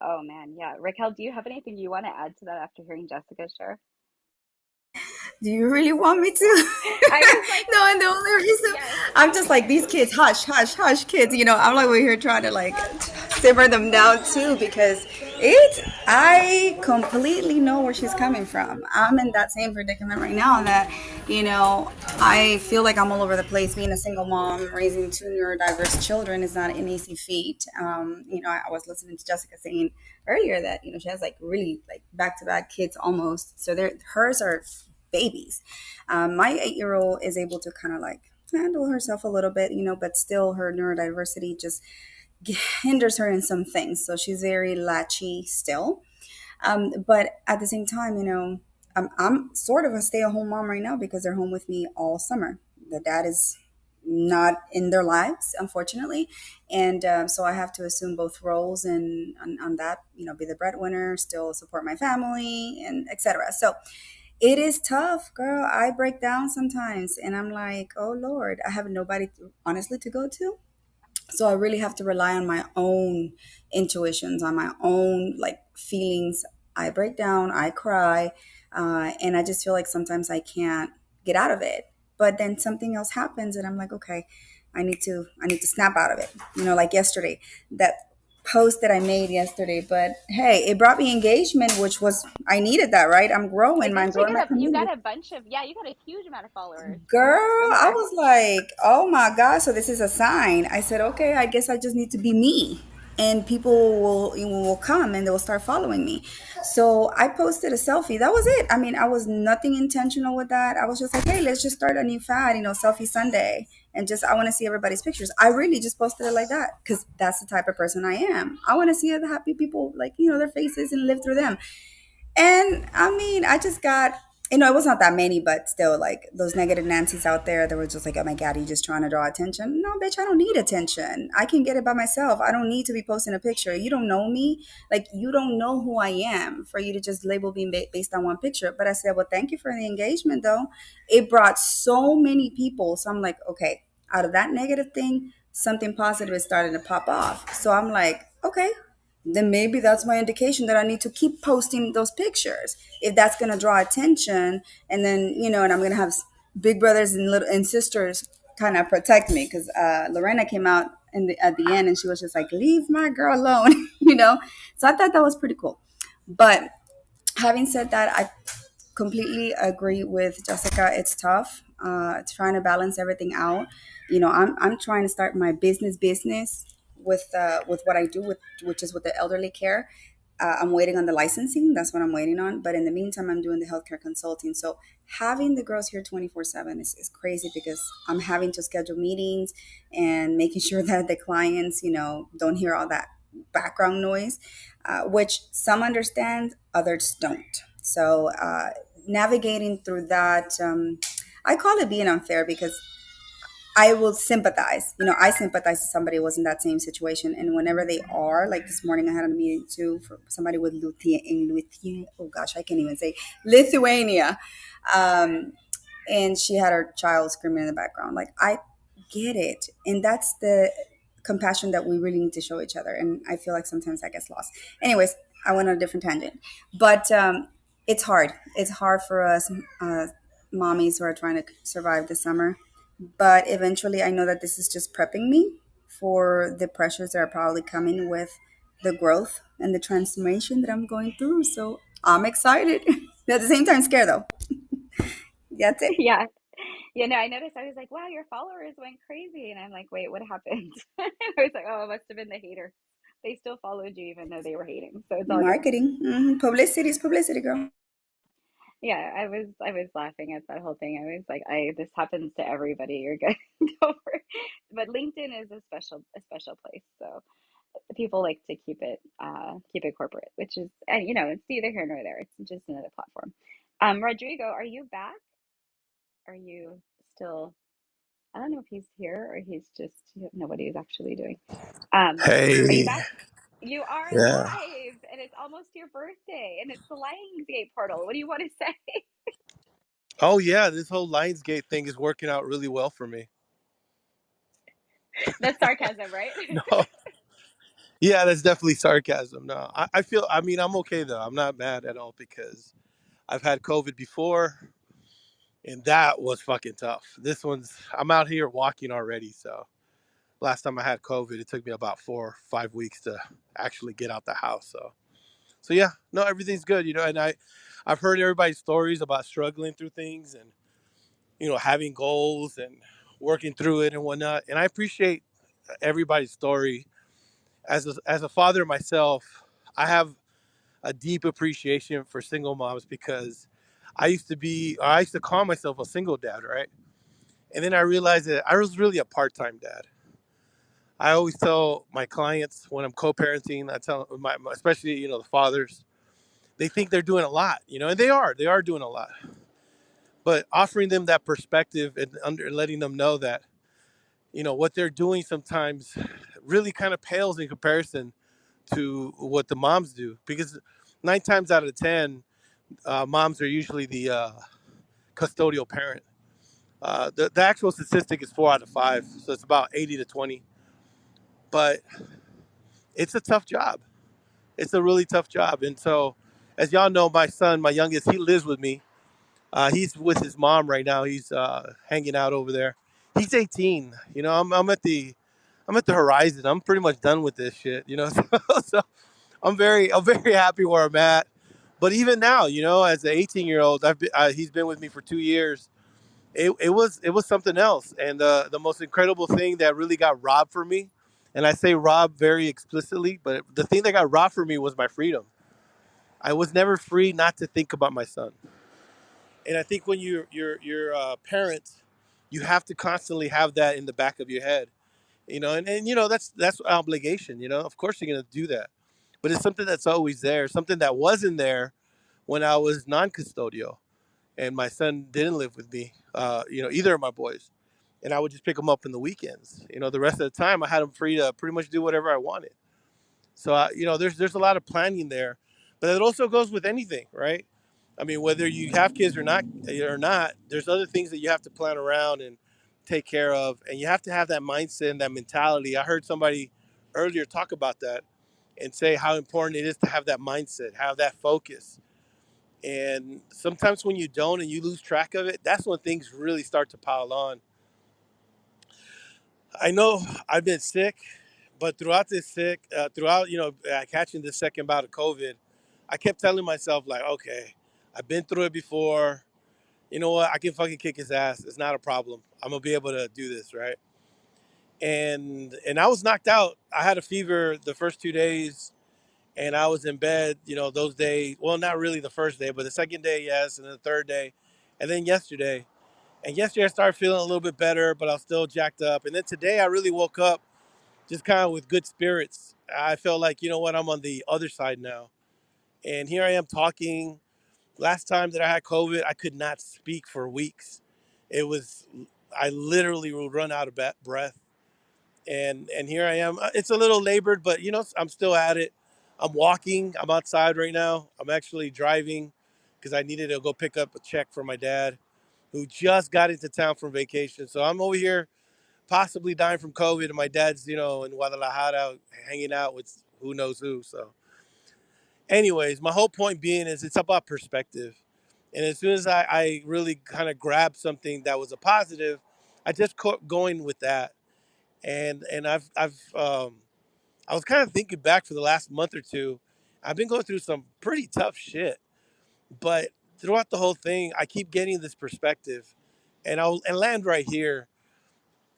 Oh man, yeah. Raquel, do you have anything you want to add to that after hearing Jessica share? Do you really want me to? I was like, No, and the only reason yes. I'm just like these kids, hush, hush, hush, kids. I'm like we're here trying to like simmer them down too because I completely know where she's coming from. I'm in that same predicament right now that, I feel like I'm all over the place. Being a single mom, raising two neurodiverse children is not an easy feat. I was listening to Jessica saying earlier that, she has like really like back to back kids almost. So hers are babies. My 8-year old is able to kind of like handle herself a little bit, but still her neurodiversity just hinders her in some things. So she's very latchy still. But at the same time, I'm sort of a stay at home mom right now because they're home with me all summer. The dad is not in their lives, unfortunately. And so I have to assume both roles and on that, be the breadwinner, still support my family and etc. So it is tough, girl. I break down sometimes and I'm like, oh Lord, I have nobody honestly to go to, so I really have to rely on my own intuitions, on my own like feelings. I break down, I cry, and I just feel like sometimes I can't get out of it. But then something else happens and I'm like, okay, I need to snap out of it. Like yesterday, that post that I made yesterday. But hey, it brought me engagement, which was, I needed that, right? I'm Wait, growing, I'm didn't you growing my get you got community. a bunch of, yeah, you got a huge amount of followers. Go Girl, I more. was like, oh my God, so this is a sign. I said, okay, I guess I just need to be me. And people will come and they will start following me. So I posted a selfie. That was it. I mean, I was nothing intentional with that. I was just like, hey, let's just start a new fad, selfie Sunday. And just, I want to see everybody's pictures. I really just posted it like that because that's the type of person I am. I want to see the happy people, like, their faces and live through them. And I mean, I just got, it was not that many, but still, like those negative Nancy's out there that were just like, oh my God, you just trying to draw attention. No, bitch, I don't need attention. I can get it by myself. I don't need to be posting a picture. You don't know me. Like, you don't know who I am for you to just label me based on one picture. But I said, well, thank you for the engagement, though. It brought so many people. So I'm like, okay, out of that negative thing, something positive is starting to pop off. So I'm like, okay, then maybe that's my indication that I need to keep posting those pictures if that's going to draw attention. And then, and I'm going to have big brothers and little and sisters kind of protect me because Lorena came out at the end and she was just like, leave my girl alone, So I thought that was pretty cool. But having said that, I completely agree with Jessica. It's tough. Trying to balance everything out. I'm trying to start my business with what I do with which is with the elderly care. I'm waiting on the licensing. That's what I'm waiting on. But in the meantime, I'm doing the healthcare consulting. So having the girls here 24/7 is crazy because I'm having to schedule meetings and making sure that the clients, don't hear all that background noise, which some understand, others don't. So navigating through that, I call it being unfair because I will sympathize. I sympathize if somebody was in that same situation. And whenever they are, like this morning, I had a meeting too for somebody with Lithuania. Oh gosh, I can't even say Lithuania. Um, and she had her child screaming in the background. Like, I get it. And that's the compassion that we really need to show each other. And I feel like sometimes that gets lost. Anyways, I went on a different tangent. But it's hard. It's hard for us mommies who are trying to survive the summer, but eventually I know that this is just prepping me for the pressures that are probably coming with the growth and the transformation that I'm going through. So I'm excited. At the same time, scared though. That's it. Yeah. Yeah, no, I noticed. I was like, wow, your followers went crazy. And I'm like, wait, what happened? I was like, oh, it must have been the hater. They still followed you even though they were hating. So it's all good. Marketing. Publicity is publicity, girl. Yeah, I was laughing at that whole thing. I was like, I this happens to everybody. You're good. Don't worry. But LinkedIn is a special place. So people like to keep it corporate, which is, and it's neither here nor there. It's just another platform. Rodrigo, are you back? Are you still, I don't know if he's here or he's just, you don't know what he's actually doing. Are you Hey, back? You are yeah. live, and it's almost your birthday, and it's the Lionsgate portal. What do you want to say? Oh, yeah. This whole Lionsgate thing is working out really well for me. That's sarcasm, right? No, yeah, that's definitely sarcasm. No, I feel, I mean, I'm okay though. I'm not mad at all because I've had COVID before and that was fucking tough. This one's, I'm out here walking already. So last time I had COVID, it took me about 4 or 5 weeks to actually get out the house. So So yeah, no, everything's good, and I've heard everybody's stories about struggling through things and having goals and working through it and whatnot. And I appreciate everybody's story. As a father myself, I have a deep appreciation for single moms because I used to call myself a single dad, right? And then I realized that I was really a part-time dad. I always tell my clients when I'm co-parenting, I tell especially the fathers, they think they're doing a lot, and they are doing a lot. But offering them that perspective and letting them know that what they're doing sometimes really kind of pales in comparison to what the moms do, because 9 times out of 10, moms are usually the custodial parent. The actual statistic is 4 out of 5, so it's about 80 to 20. But it's a tough job. It's a really tough job. And so, as y'all know, my son, my youngest, he lives with me. He's with his mom right now. He's hanging out over there. He's 18. I'm at the horizon. I'm pretty much done with this shit. So I'm very happy where I'm at. But even now, as an 18-year-old, he's been with me for 2 years. It was something else, and the most incredible thing that really got robbed from me, and I say robbed very explicitly, but the thing that got robbed from me was my freedom. I was never free not to think about my son. And I think when you're a parent, you have to constantly have that in the back of your head. And that's obligation. Of course you're gonna do that, but it's something that's always there. Something that wasn't there when I was non-custodial and my son didn't live with me. Either of my boys, and I would just pick them up in the weekends. The rest of the time I had them free to pretty much do whatever I wanted. So there's a lot of planning there, but it also goes with anything, right? I mean, whether you have kids or not, there's other things that you have to plan around and take care of, and you have to have that mindset and that mentality. I heard somebody earlier talk about that and say how important it is to have that mindset, have that focus. And sometimes when you don't and you lose track of it, that's when things really start to pile on. I know I've been sick, but throughout catching this second bout of COVID, I kept telling myself like, okay, I've been through it before. You know what? I can fucking kick his ass. It's not a problem. I'm gonna be able to do this, right? And I was knocked out. I had a fever the first 2 days, and I was in bed. Those days. Well, not really the first day, but the second day, yes, and then the third day, and then yesterday. And yesterday I started feeling a little bit better, but I was still jacked up. And then today I really woke up just kind of with good spirits. I felt like, you know what, I'm on the other side now. And here I am talking. Last time that I had COVID, I could not speak for weeks. It was, I literally would run out of breath. And here I am. It's a little labored, but I'm still at it. I'm walking. I'm outside right now. I'm actually driving because I needed to go pick up a check for my dad, who just got into town from vacation. So I'm over here possibly dying from COVID, and my dad's, in Guadalajara hanging out with who knows who. So, anyways, my whole point being is it's about perspective. And as soon as I really kind of grabbed something that was a positive, I just kept going with that. And I was kind of thinking back for the last month or two. I've been going through some pretty tough shit, but throughout the whole thing, I keep getting this perspective, and I'll and land right here.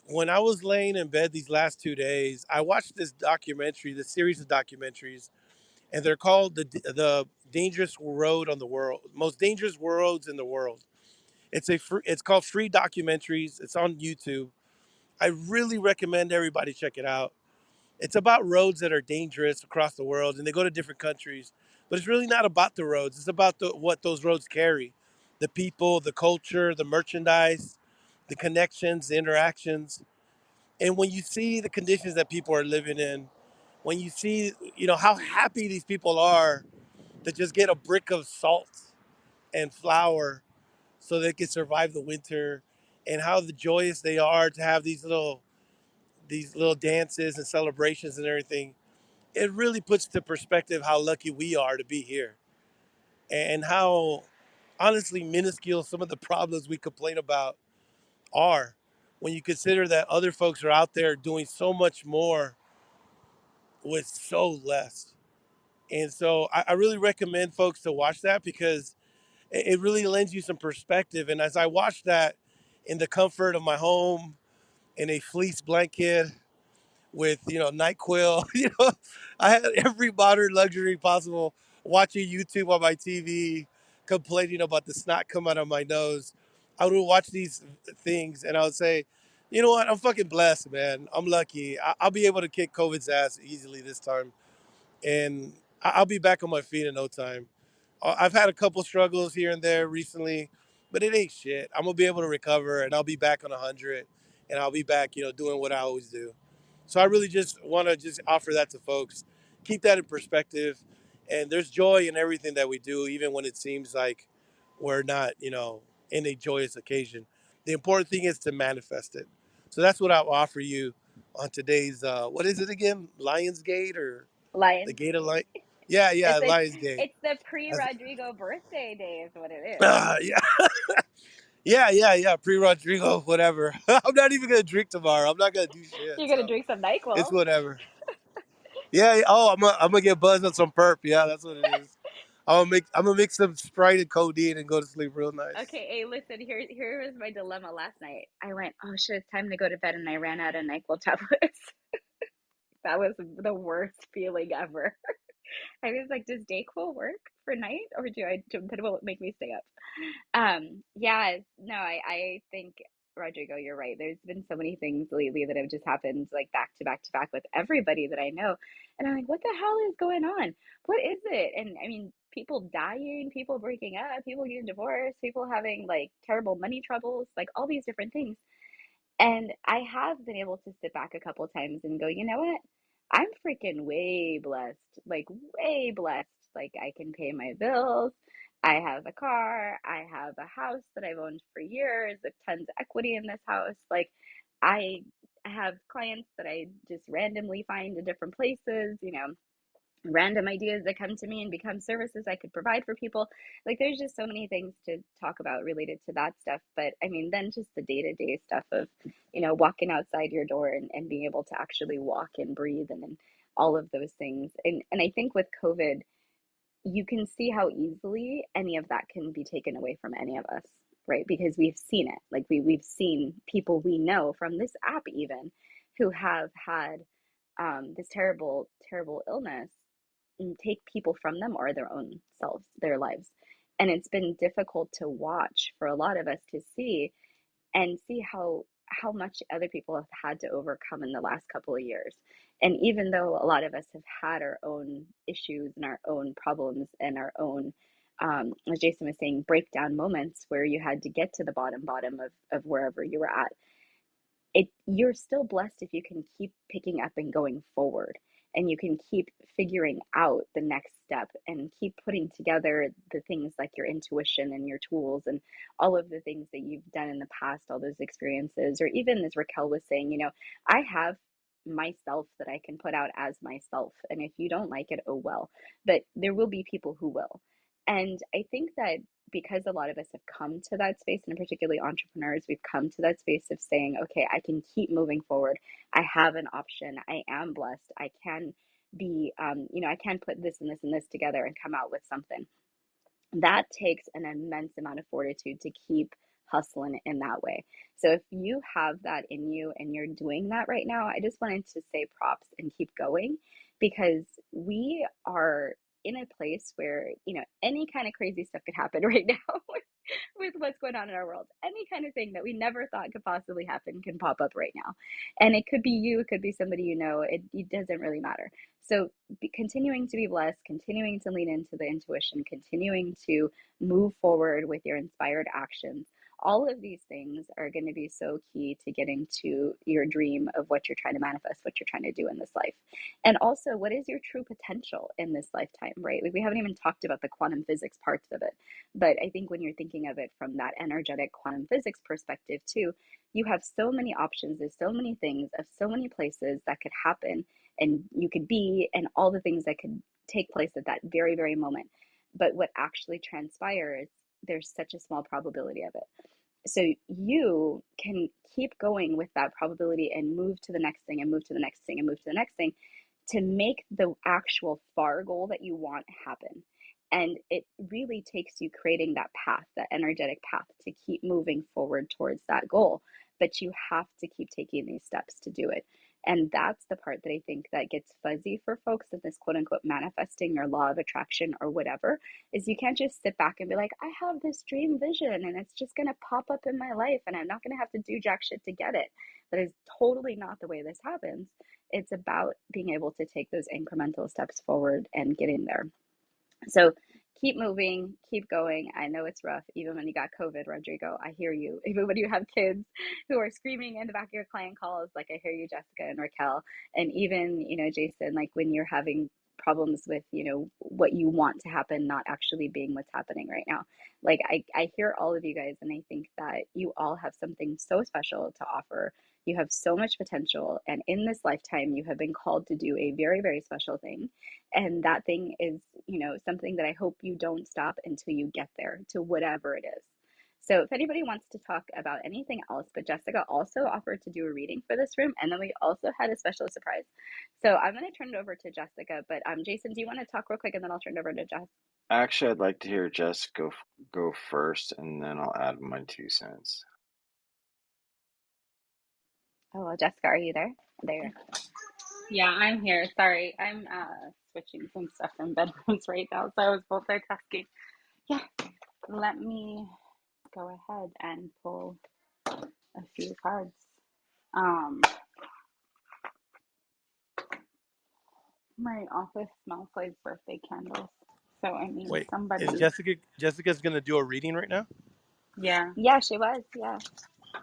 When I was laying in bed these last 2 days, I watched this series of documentaries, and they're called the dangerous road on the world, most dangerous roads in the world. It's called Free Documentaries. It's on YouTube. I really recommend everybody check it out. It's about roads that are dangerous across the world, and they go to different countries. But it's really not about the roads. It's about what those roads carry, the people, the culture, the merchandise, the connections, the interactions. And when you see the conditions that people are living in, when you see, how happy these people are to just get a brick of salt and flour so they can survive the winter, and how the joyous they are to have these little dances and celebrations and everything, it really puts into perspective how lucky we are to be here, and how honestly minuscule some of the problems we complain about are when you consider that other folks are out there doing so much more with so less. And so I really recommend folks to watch that because it really lends you some perspective. And as I watched that in the comfort of my home in a fleece blanket with NyQuil, I had every modern luxury possible. Watching YouTube on my TV, complaining about the snot coming out of my nose. I would watch these things and I would say, you know what? I'm fucking blessed, man. I'm lucky. I'll be able to kick COVID's ass easily this time, and I'll be back on my feet in no time. I've had a couple struggles here and there recently, but it ain't shit. I'm gonna be able to recover, and I'll be back on 100, and I'll be back, doing what I always do. So I really just want to just offer that to folks. Keep that in perspective, and there's joy in everything that we do, even when it seems like we're not, in a joyous occasion. The important thing is to manifest it. So that's what I'll offer you on today's what is it again? Lions Gate or the Gate of Light? Yeah, yeah, It's Lions Gate. it's the pre-Rodrigo birthday day is what it is. Yeah, yeah. Pre Rodrigo, whatever. I'm not even gonna drink tomorrow. I'm not gonna do shit. You're gonna So drink some it's NyQuil. whatever. Yeah. Oh, I'm gonna get buzzed on some perp. Yeah, that's what it is. I'm gonna mix some Sprite and codeine and go to sleep real nice. Okay, hey, listen, here was my dilemma last night. I went, oh shit, it's time to go to bed, and I ran out of NyQuil tablets. That was the worst feeling ever. I was like, does Dayquil work for night, or that will make me stay up? Yeah, no, I think, Rodrigo, you're right. There's been so many things lately that have just happened like back to back to back with everybody that I know. And I'm like, what the hell is going on? What is it? And I mean, people dying, people breaking up, people getting divorced, people having like terrible money troubles, like all these different things. And I have been able to sit back a couple times and go, you know what? I'm freaking way blessed, like way blessed. Like I can pay my bills. I have a car. I have a house that I've owned for years with tons of equity in this house. Like I have clients that I just randomly find in different places, random ideas that come to me and become services I could provide for people. Like there's just so many things to talk about related to that stuff. But I mean, then just the day-to-day stuff of, walking outside your door and being able to actually walk and breathe and all of those things. And I think with COVID, you can see how easily any of that can be taken away from any of us, right? Because we've seen it. Like we've seen people we know from this app even who have had this terrible, terrible illness and take people from them or their own selves, their lives. And it's been difficult to watch for a lot of us to see and see how much other people have had to overcome in the last couple of years. And even though a lot of us have had our own issues and our own problems and our own as Jason was saying, breakdown moments where you had to get to the bottom of wherever you were at, you're still blessed if you can keep picking up and going forward, and you can keep figuring out the next step and keep putting together the things like your intuition and your tools and all of the things that you've done in the past, all those experiences. Or even as Raquel was saying, I have myself that I can put out as myself, and if you don't like it, oh well. But there will be people who will. And I think that because a lot of us have come to that space, and particularly entrepreneurs, we've come to that space of saying, okay, I can keep moving forward. I have an option. I am blessed. I can be, I can put this and this and this together and come out with something. That takes an immense amount of fortitude to keep hustling in that way. So if you have that in you and you're doing that right now, I just wanted to say props and keep going, because we are in a place where, any kind of crazy stuff could happen right now with what's going on in our world. Any kind of thing that we never thought could possibly happen can pop up right now. And it could be you, it could be somebody you know, it doesn't really matter. So continuing to be blessed, continuing to lean into the intuition, continuing to move forward with your inspired actions. All of these things are going to be so key to getting to your dream of what you're trying to manifest, what you're trying to do in this life. And also, what is your true potential in this lifetime, right? Like we haven't even talked about the quantum physics parts of it. But I think when you're thinking of it from that energetic quantum physics perspective too, you have so many options, there's so many things of so many places that could happen and you could be, and all the things that could take place at that very, very moment. But what actually transpires, there's such a small probability of it. So you can keep going with that probability and move to the next thing and move to the next thing and move to the next thing. to make the actual far goal that you want happen. And it really takes you creating that path, that energetic path to keep moving forward towards that goal. But you have to keep taking these steps to do it. And that's the part that I think that gets fuzzy for folks in this quote unquote manifesting or law of attraction or whatever, is you can't just sit back and be like, I have this dream vision and it's just going to pop up in my life and I'm not going to have to do jack shit to get it. That is totally not the way this happens. It's about being able to take those incremental steps forward and getting there. So keep moving, keep going. I know it's rough, even when you got COVID, Rodrigo. I hear you. Even when you have kids who are screaming in the back of your client calls, like I hear you, Jessica and Raquel. And even, Jason, like when you're having problems with, what you want to happen, not actually being what's happening right now. Like I hear all of you guys, and I think that you all have something so special to offer. You have so much potential. And in this lifetime, you have been called to do a very, very special thing. And that thing is, something that I hope you don't stop until you get there to whatever it is. So if anybody wants to talk about anything else, but Jessica also offered to do a reading for this room, and then we also had a special surprise. So I'm going to turn it over to Jessica, but Jason, do you want to talk real quick, and then I'll turn it over to Jess? Actually, I'd like to hear Jess go first, and then I'll add my 2 cents. Oh, well, Jessica, are you there? There. Yeah, I'm here. Sorry, I'm switching some stuff in bedrooms right now, so I was multitasking. Yeah, let me go ahead and pull a few cards. Um, my office smells like birthday candles, so I mean Wait, is somebody. Jessica's gonna do a reading right now? Yeah. Yeah, she was. Yeah.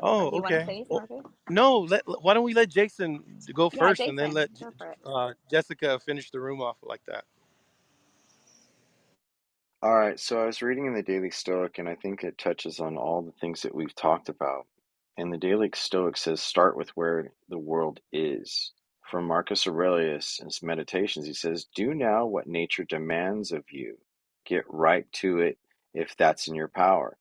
Oh, Do you want to say okay. anything, Well, Rodrigo? no, why don't we let Jason go Yeah, first, and then Jason, let go for it. Jessica finish the room off like that. All right, so I was reading in the Daily Stoic, and I think it touches on all the things that we've talked about. And the Daily Stoic says, start with where the world is. From Marcus Aurelius in his Meditations, he says, do now what nature demands of you. Get right to it if that's in your power.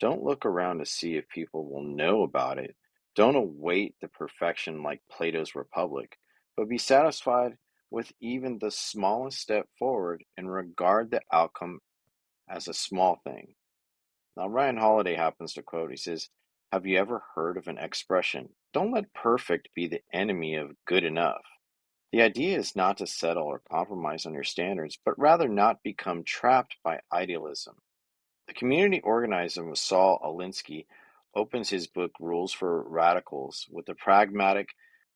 Don't look around to see if people will know about it. Don't await the perfection like Plato's Republic, but be satisfied with even the smallest step forward and regard the outcome as a small thing. Now, Ryan Holiday happens to quote, he says, have you ever heard of an expression, don't let perfect be the enemy of good enough? The idea is not to settle or compromise on your standards, but rather not become trapped by idealism. The community organizer with Saul Alinsky opens his book Rules for Radicals with a pragmatic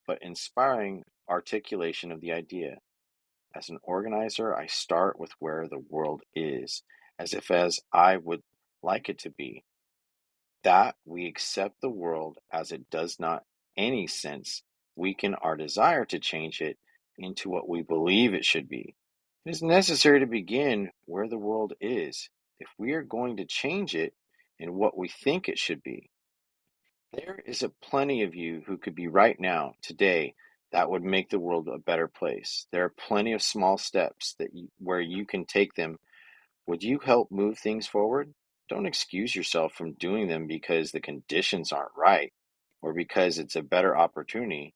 but inspiring articulation of the idea. As an organizer, I start with where the world is, as I would like it to be. That we accept the world as it does not any sense weaken our desire to change it into what we believe it should be. It is necessary to begin where the world is if we are going to change it in what we think it should be. There is a plenty of you who could be right now, today, that would make the world a better place. There are plenty of small steps where you can take them. Would you help move things forward? Don't excuse yourself from doing them because the conditions aren't right or because it's a better opportunity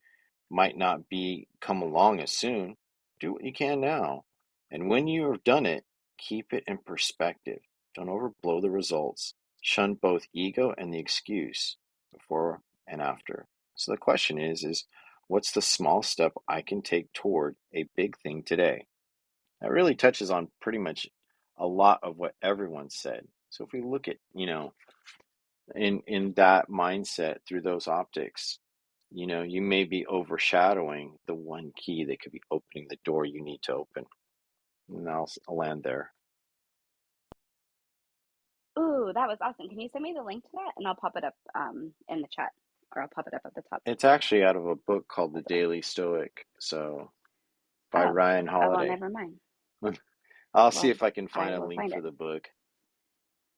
might not be come along as soon. Do what you can now. And when you have done it, keep it in perspective. Don't overblow the results. Shun both ego and the excuse before and after. So the question is what's the small step I can take toward a big thing today? That really touches on pretty much a lot of what everyone said. So if we look at, in that mindset through those optics, you may be overshadowing the one key that could be opening the door you need to open. And I'll land there. Ooh, that was awesome. Can you send me the link to that? And I'll pop it up in the chat, or I'll pop it up at the top. It's actually out of a book called The Awesome. Daily Stoic, so by Oh, Ryan oh, well, Holiday. never mind. I'll see Well, if I can I find a will link find for it. the book.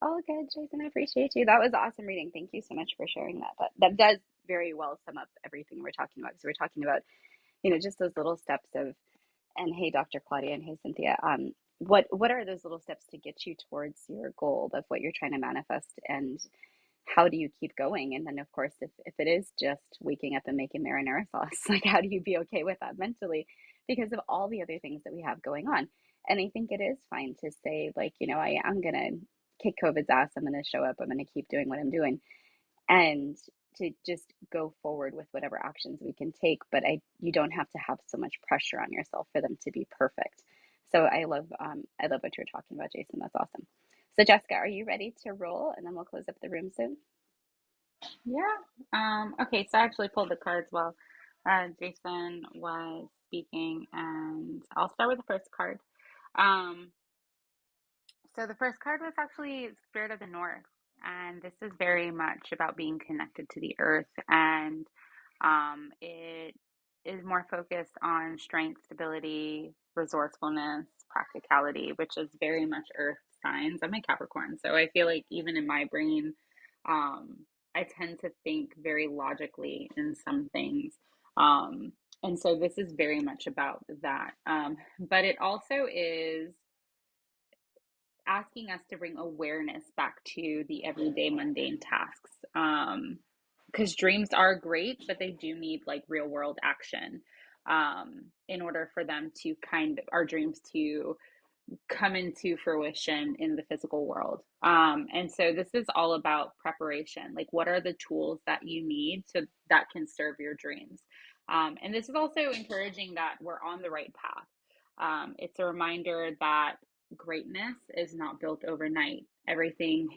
Oh, good, Jason. I appreciate you. That was an awesome reading. Thank you so much for sharing that. That does very well sum up everything we're talking about, because we're talking about, just those little steps of, and hey, Dr. Claudia, and hey, Cynthia, what are those little steps to get you towards your goal of what you're trying to manifest, and how do you keep going? And then, of course, if it is just waking up and making marinara sauce, like, how do you be okay with that mentally? because of all the other things that we have going on. And I think it is fine to say, like, I am going to kick COVID's ass. I'm going to show up. I'm going to keep doing what I'm doing, and to just go forward with whatever actions we can take. But you don't have to have so much pressure on yourself for them to be perfect. So I love what you're talking about, Jason. That's awesome. So Jessica, are you ready to roll? And then we'll close up the room soon. Yeah. Okay, so I actually pulled the cards while Jason was speaking, and I'll start with the first card. Um, so the first card was actually Spirit of the North, and this is very much about being connected to the earth, and it is more focused on strength, stability, resourcefulness, practicality, which is very much earth signs. I'm a Capricorn, so I feel like even in my brain, um, I tend to think very logically in some things. And so this is very much about that. But it also is asking us to bring awareness back to the everyday mundane tasks. Because dreams are great, but they do need like real world action in order for them to our dreams to come into fruition in the physical world. And so this is all about preparation. Like, what are the tools that you need that can serve your dreams? And this is also encouraging that we're on the right path. It's a reminder that greatness is not built overnight. Everything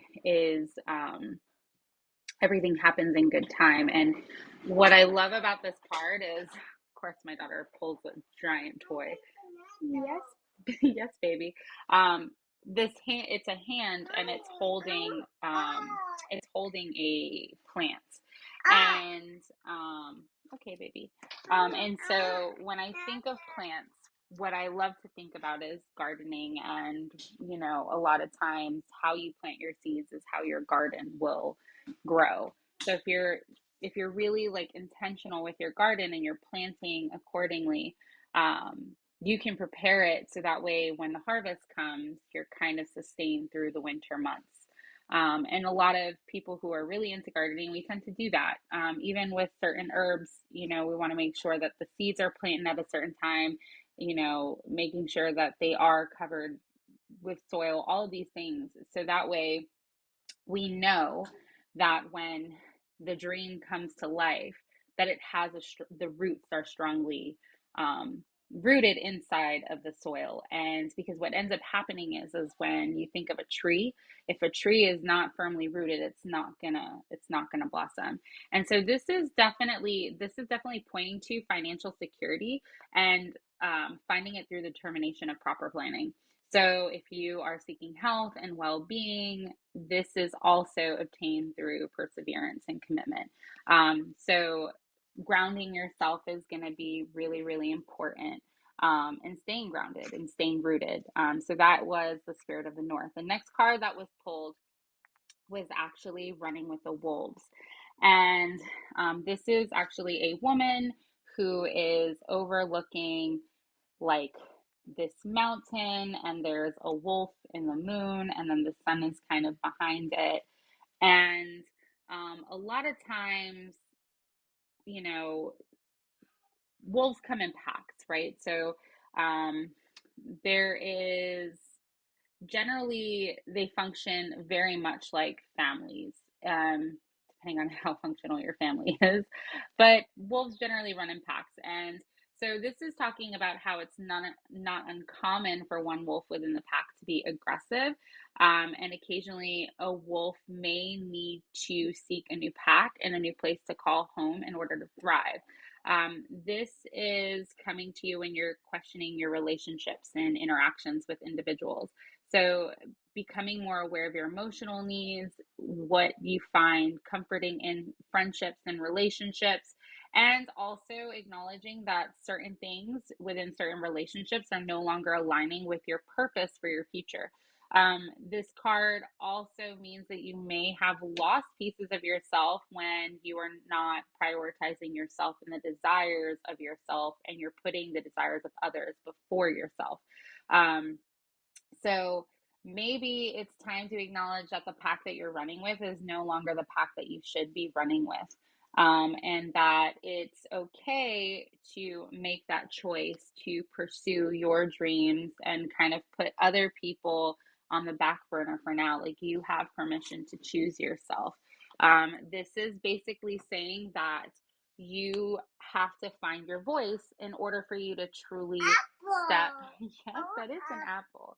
happens in good time. And what I love about this card is, of course, my daughter pulls a giant toy. Yes, yes, baby. This hand, it's a hand, and it's holding a plant. And okay, baby. And so when I think of plants, what I love to think about is gardening, and a lot of times how you plant your seeds is how your garden will grow. So if you're really like intentional with your garden and you're planting accordingly, you can prepare it so that way when the harvest comes, you're kind of sustained through the winter months. And a lot of people who are really into gardening, we tend to do that. Even with certain herbs, we want to make sure that the seeds are planted at a certain time, making sure that they are covered with soil, all of these things. So that way we know that when the dream comes to life, that it has the roots are strongly rooted inside of the soil. And because what ends up happening is when you think of a tree, if a tree is not firmly rooted, it's not gonna blossom. And so this is definitely pointing to financial security and finding it through the determination of proper planning. So if you are seeking health and well-being, this is also obtained through perseverance and commitment. So grounding yourself is going to be really, really important, and staying grounded and staying rooted. So that was the Spirit of the North. The next card that was pulled was actually Running with the Wolves. And this is actually a woman who is overlooking like this mountain, and there's a wolf in the moon, and then the sun is kind of behind it. And a lot of times, you know, wolves come in packs, right? So um, there is generally they function very much like families, depending on how functional your family is. But wolves generally run in packs, and so this is talking about how it's not uncommon for one wolf within the pack to be aggressive, and occasionally a wolf may need to seek a new pack and a new place to call home in order to thrive. This is coming to you when you're questioning your relationships and interactions with individuals. So, becoming more aware of your emotional needs, what you find comforting in friendships and relationships, and also acknowledging that certain things within certain relationships are no longer aligning with your purpose for your future. This card also means that you may have lost pieces of yourself when you are not prioritizing yourself and the desires of yourself, and you're putting the desires of others before yourself. Um, so maybe it's time to acknowledge that the pack that you're running with is no longer the pack that you should be running with. and that it's okay to make that choice to pursue your dreams and kind of put other people on the back burner for now. Like, you have permission to choose yourself. This is basically saying that you have to find your voice in order for you to truly step. Yes, that is an apple.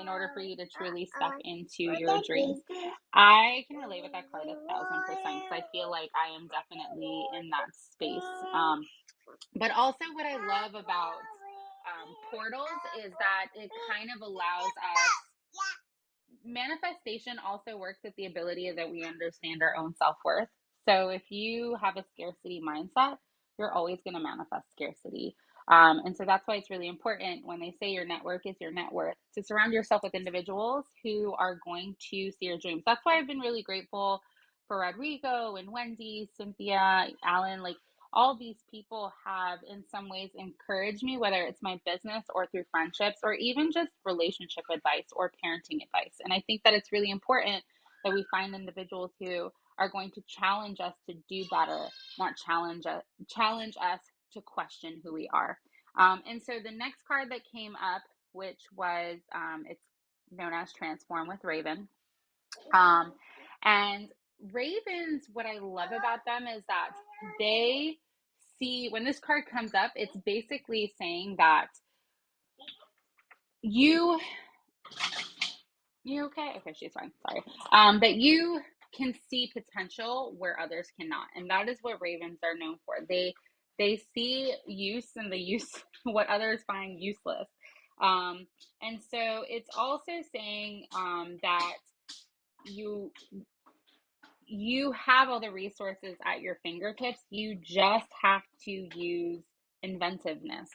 In order for you to truly step into your dreams. I can relate with that card 1,000% because I feel like I am definitely in that space. But also, what I love about portals is that it kind of allows us, manifestation also works with the ability that we understand our own self-worth. So if you have a scarcity mindset, you're always going to manifest scarcity. And so that's why it's really important when they say your network is your net worth, to surround yourself with individuals who are going to see your dreams. That's why I've been really grateful for Rodrigo and Wendy, Cynthia, Alan. Like, all these people have in some ways encouraged me, whether it's my business or through friendships or even just relationship advice or parenting advice. And I think that it's really important that we find individuals who are going to challenge us to do better, not challenge us to question who we are. And so the next card that came up, which was it's known as Transform with Raven. And ravens, what I love about them is that they see, when this card comes up, it's basically saying that you okay? Okay, she's fine. Sorry. That you can see potential where others cannot, and that is what ravens are known for. They see use and the use what others find useless. And so it's also saying that you you have all the resources at your fingertips. You just have to use inventiveness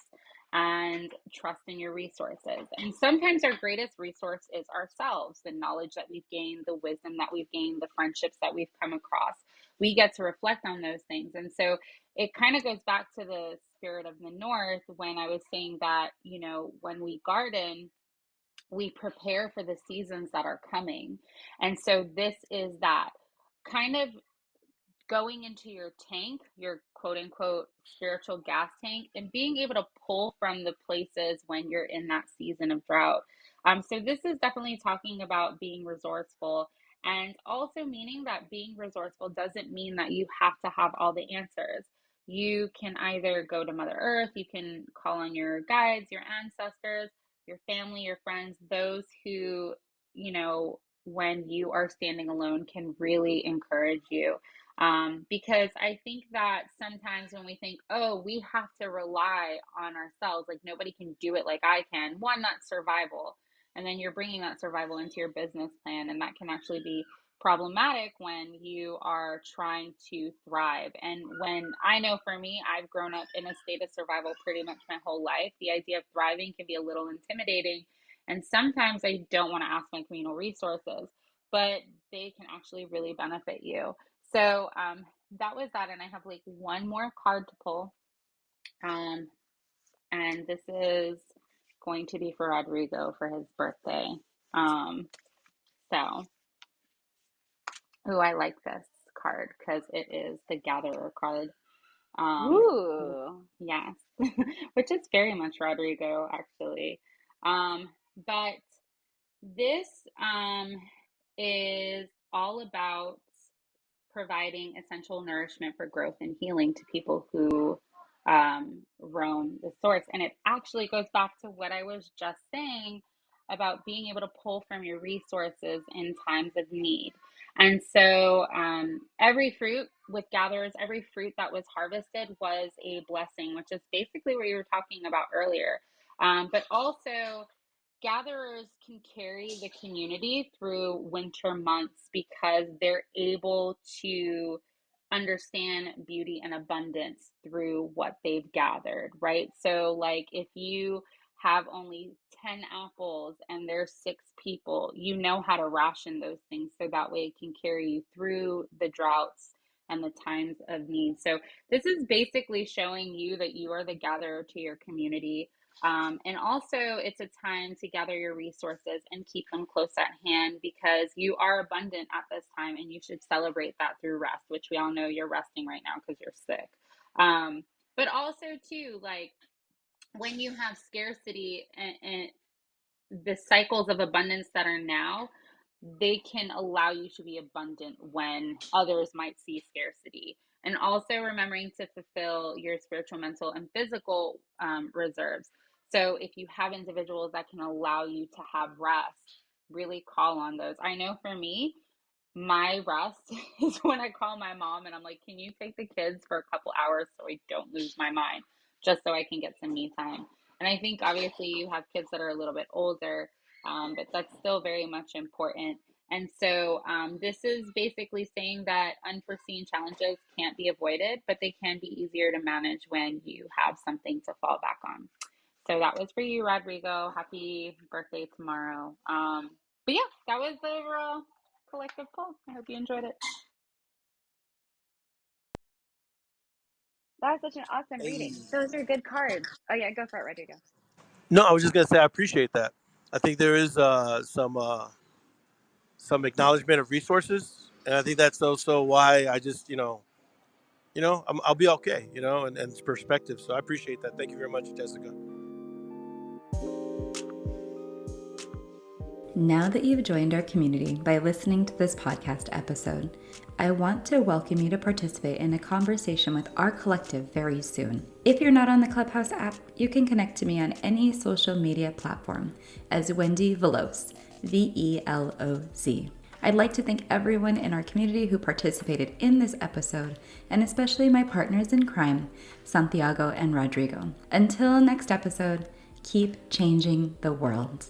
and trust in your resources. And sometimes our greatest resource is ourselves, the knowledge that we've gained, the wisdom that we've gained, the friendships that we've come across. We get to reflect on those things. And so it kind of goes back to the spirit of the North when I was saying that, when we garden, we prepare for the seasons that are coming. And so this is that kind of going into your tank, your quote unquote spiritual gas tank, and being able to pull from the places when you're in that season of drought. So this is definitely talking about being resourceful, and also meaning that being resourceful doesn't mean that you have to have all the answers. You can either go to Mother Earth, you can call on your guides, your ancestors, your family, your friends, those who, when you are standing alone, can really encourage you. Because I think that sometimes when we think, oh, we have to rely on ourselves, like nobody can do it like I can, one, that's survival. And then you're bringing that survival into your business plan. And that can actually be problematic when you are trying to thrive. And when I know for me, I've grown up in a state of survival pretty much my whole life, the idea of thriving can be a little intimidating. And sometimes I don't want to ask my communal resources, but they can actually really benefit you. So that was that, and I have like one more card to pull, um, and this is going to be for Rodrigo for his birthday. Um, so, I like this card because it is the Gatherer card. Um, Ooh. yes, which is very much Rodrigo actually. But this is all about providing essential nourishment for growth and healing to people who roam the source. And it actually goes back to what I was just saying about being able to pull from your resources in times of need. And so every fruit with gatherers, every fruit that was harvested was a blessing, which is basically what you were talking about earlier. But also, gatherers can carry the community through winter months because they're able to understand beauty and abundance through what they've gathered, right? So, like, if you have only 10 apples and there's 6 people, you know how to ration those things so that way it can carry you through the droughts and the times of need. So, this is basically showing you that you are the gatherer to your community. And also, it's a time to gather your resources and keep them close at hand because you are abundant at this time and you should celebrate that through rest, which we all know you're resting right now because you're sick. But also, too, like when you have scarcity and the cycles of abundance that are now, they can allow you to be abundant when others might see scarcity. And also remembering to fulfill your spiritual, mental, and physical reserves. So if you have individuals that can allow you to have rest, really call on those. I know for me, my rest is when I call my mom and I'm like, can you take the kids for a couple hours so I don't lose my mind, just so I can get some me time? And I think obviously you have kids that are a little bit older, but that's still very much important. And so this is basically saying that unforeseen challenges can't be avoided, but they can be easier to manage when you have something to fall back on. So that was for you, Rodrigo. Happy birthday tomorrow. But yeah, that was the overall collective poll. I hope you enjoyed it. That was such an awesome Hey. reading. Those are good cards. Oh yeah, go for it, Rodrigo. No, I was just gonna say I appreciate that. I think there is some acknowledgement of resources, and I think that's also why I just I'll be okay, and it's perspective. So I appreciate that. Thank you very much, Jessica. Now that you've joined our community by listening to this podcast episode, I want to welcome you to participate in a conversation with our collective very soon. If you're not on the Clubhouse app, you can connect to me on any social media platform as Wendy Veloz, Veloz. I'd like to thank everyone in our community who participated in this episode, and especially my partners in crime, Santiago and Rodrigo. Until next episode, keep changing the world.